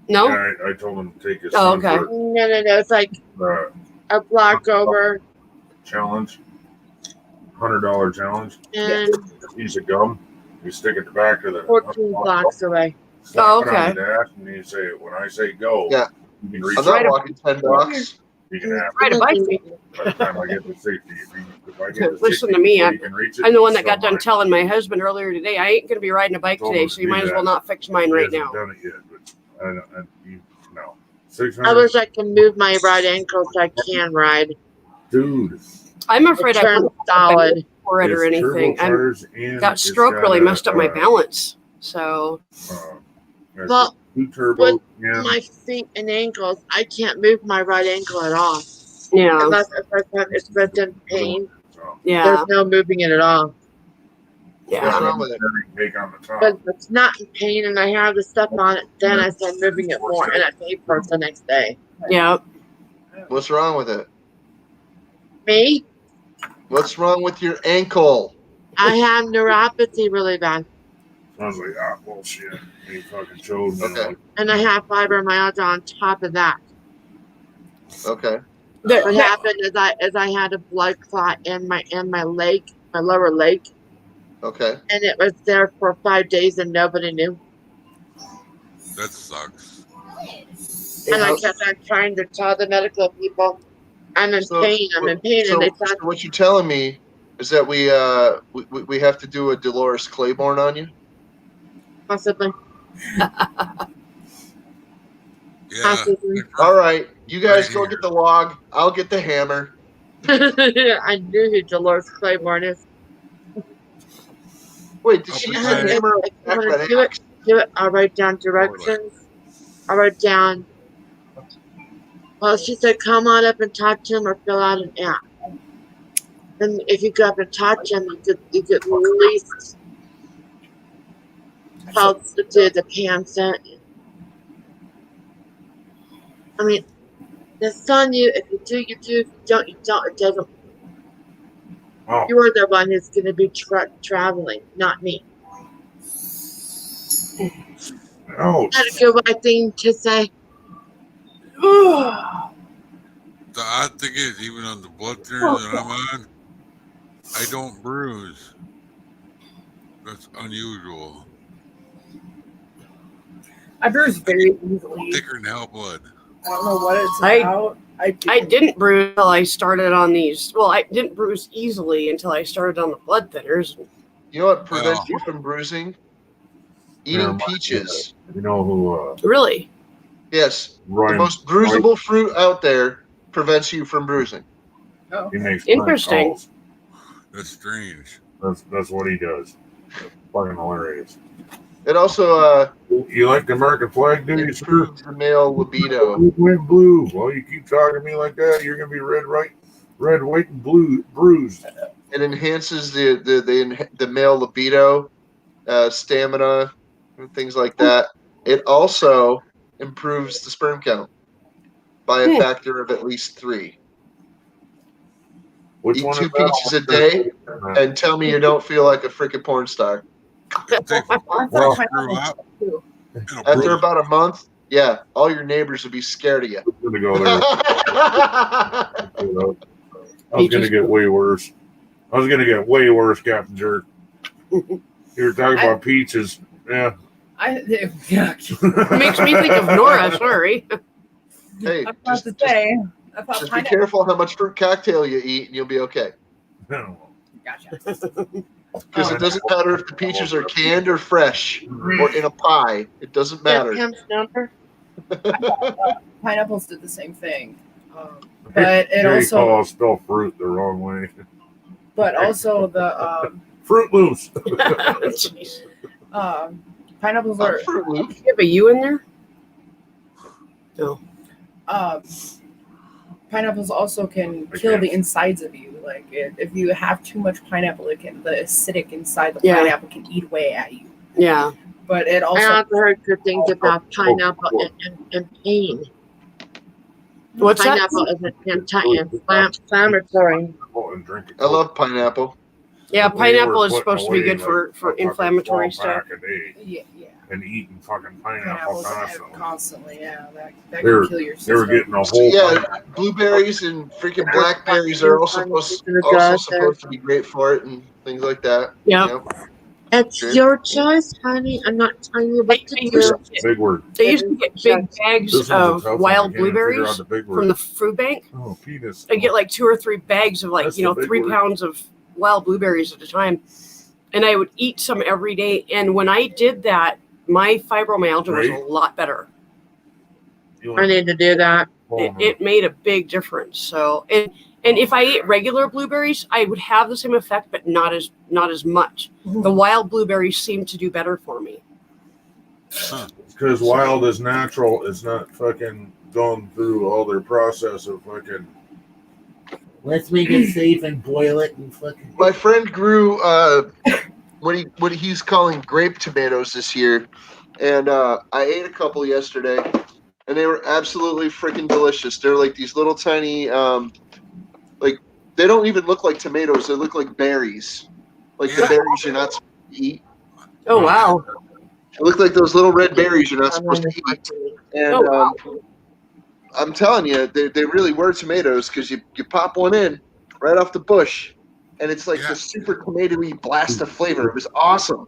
No? Yeah, I told him to take his Oh, son okay. No. It's like for a block over, challenge, $100 challenge. and Piece of gum. You stick it back to the 14 blocks away. slap Oh, it on okay. the dash, and you say, when I say go, Yeah. you can reach I'm not Right out. walking 10 blocks. You can have Ride a bike. by the time I get to 60. If I get to Listen 60 to me, before you can reach it, I'm the one that it's got still done mine. telling my husband earlier today, I ain't going to be riding a bike Told today, him so to you do might as well that. not fix mine He right hasn't now. done it yet, but no. 600. I wish I could move my right ankle so I can ride. Dude. I'm It afraid I turns couldn't solid. for it or it's anything. I turbocharged and got it's stroke got really a, messed up my balance. So, there's Well, two turbo with and My feet and ankles, I can't move my right ankle at all. yeah. Unless it's in pain. so, Yeah. There's no moving it at all. Yeah. What's wrong with it? take on the top. But if it's not in pain and I have the stuff on it, then I start moving it more and I pay for it the next day. Yeah. What's wrong with it? Me, What's wrong with your ankle? I have neuropathy really bad. I was like, bullshit. He fucking showed me. Okay. And I have fibromyalgia on top of that. Okay. What happened is I had a blood clot in my leg, my lower leg, Okay. and it was there for 5 days and nobody knew. That sucks. And I kept on trying to tell the medical people, I'm in pain, So and they thought, what you're telling me is that we have to do a Dolores Claiborne on you? possibly. Yeah. Possibly. All right. You guys go get the log. I'll get the hammer. I knew who Dolores Claiborne is. Wait, did Oh, she yeah. use a hammer on If the you back want of to an do axe? it, I'll write down directions. I'll write down. Well, she said, come on up and talk to him or fill out an app. And if you go up and talk to him, you could at least help to do the pants. I mean, it's on you. If you do, you do. If you don't, you don't. It doesn't. Oh, You are the one who's going to be traveling, not me. no. That's a good right thing to say. The odd thing is, even on the blood thinner that I'm on, I don't bruise. That's unusual. I bruise very easily. Thicker than hell blood. I don't know what it's I- about. I didn't bruise until I started on these. Well, I didn't bruise easily until I started on the blood thinners. You know what prevents Wow. you from bruising? Yeah, Eating reminds me of peaches. You know who? Really? Yes, the Ryan, most bruisable fruit out there prevents you from bruising. Oh. He makes Interesting. calls. That's strange. That's what he does. Fucking hilarious. It also You like the American flag, do you, sir? improves the male libido. Blue, went blue. Well, you keep talking to me like that, you're gonna be red, white, and blue, bruised. It enhances the male libido, stamina, and things like that. It also improves the sperm count by a factor of at least 3. Which Eat one 2 is that? peaches a day and tell me you don't feel like a freaking porn star. If they Well, screw up, it'll After bruise. about a month, yeah, all your neighbors would be scared of you. I'm gonna go there. I was gonna get way worse. Captain Jerk. You were talking about peaches. Yeah. It makes me think of Nora. Sorry. Hey, I was about just, to just, say. I thought just be pineapple. careful how much fruit cocktail you eat, and you'll be okay. No. Gotcha. Because it doesn't matter if the peaches are canned or fresh or in a pie. It doesn't Get matter. Pam's number. Pineapples did the same thing. But it Jerry also, Paul spell fruit the wrong way. but also the Fruit Loops. Jeez. pineapples are. Fruit Loop. You have a U in there? No. Pineapples also can kill the insides of you. Like if you have too much pineapple, the acidic inside the Yeah. pineapple can eat away at you. Yeah. But it I also also heard good things about pineapple and pain. What's that? Pineapple is an anti-inflammatory. And drink it. I love pineapple. Yeah, But we pineapple were is putting supposed to be away, good for like, a fucking inflammatory 12 stuff. pack a day yeah. and eating fucking pineapple Pineapples constantly. constantly, yeah. That They can kill your They were system. getting a whole Yeah, blueberries and freaking blackberries are also supposed to be great for it and things like that. Yeah. You know? It's Sure. your choice, honey. I'm not telling you what to do. big word. They used to get big bags This one's a of tough one. I wild can't even figure out blueberries the big from word. the food bank. Oh, penis. I get like 2 or 3 bags of That's the big 3 word. pounds of wild blueberries at a time. And I would eat some every day. And when I did that, my fibromyalgia was a lot better. You I want- need to do that. It made a big difference. So, and if I ate regular blueberries, I would have the same effect, but not as much. The wild blueberries seem to do better for me. Because wild is natural. It's not fucking going through all their process of fucking. Let's make it safe and boil it and fucking. My friend grew what he's calling grape tomatoes this year, and I ate a couple yesterday, and they were absolutely freaking delicious. They're like these little tiny, like they don't even look like tomatoes. They look like berries, like the berries you're not supposed to eat. Oh, wow. They look like those little red berries you're not supposed to eat. And Oh, wow. I'm telling you, they really were tomatoes because you pop one in right off the bush, and it's like the super tomatoey blast of flavor. It was awesome.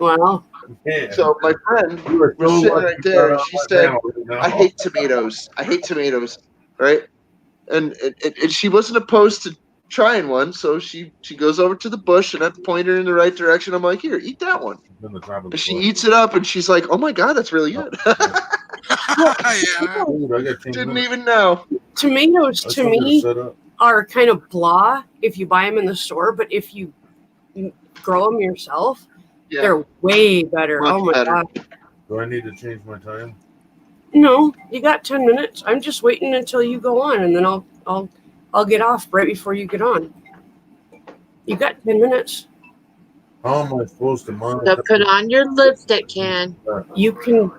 Wow. Yeah. So my friend was sitting right there, and she said, "I hate tomatoes. I hate tomatoes." Right? And she wasn't opposed to trying one, so she goes over to the bush, and I point her in the right direction. I'm like, "Here, eat that one." And she eats it up, and she's like, "Oh my god, that's really good." Yeah. Didn't even know. Tomatoes to me are kind of blah if you buy them in the store, but if you grow them yourself, they're way better. Much oh my better. god! Do I need to change my time? No, you got 10 minutes. I'm just waiting until you go on, and then I'll get off right before you get on. You got 10 minutes. How am I supposed to monitor? So put on your lipstick, Ken. You can.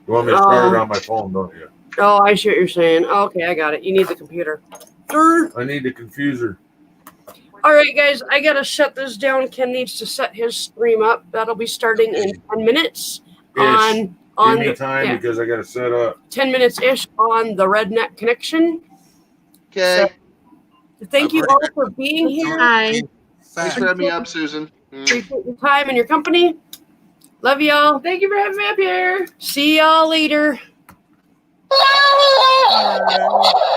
You want me to start it on my phone, don't you? Oh, I see what you're saying. Okay, I got it. You need the computer. I need the confuser. All right, guys, I gotta shut this down. Ken needs to set his stream up. That'll be starting in 10 minutes on on Give me the, time yeah, because I got to set up. 10 minutes ish on the Redneck Connection. Okay. Thank I've you already all got for being here. Hi. Thanks for having me up, Susan. Appreciate your time and your company. Love y'all. Thank you for having me up here. See y'all later. Bye.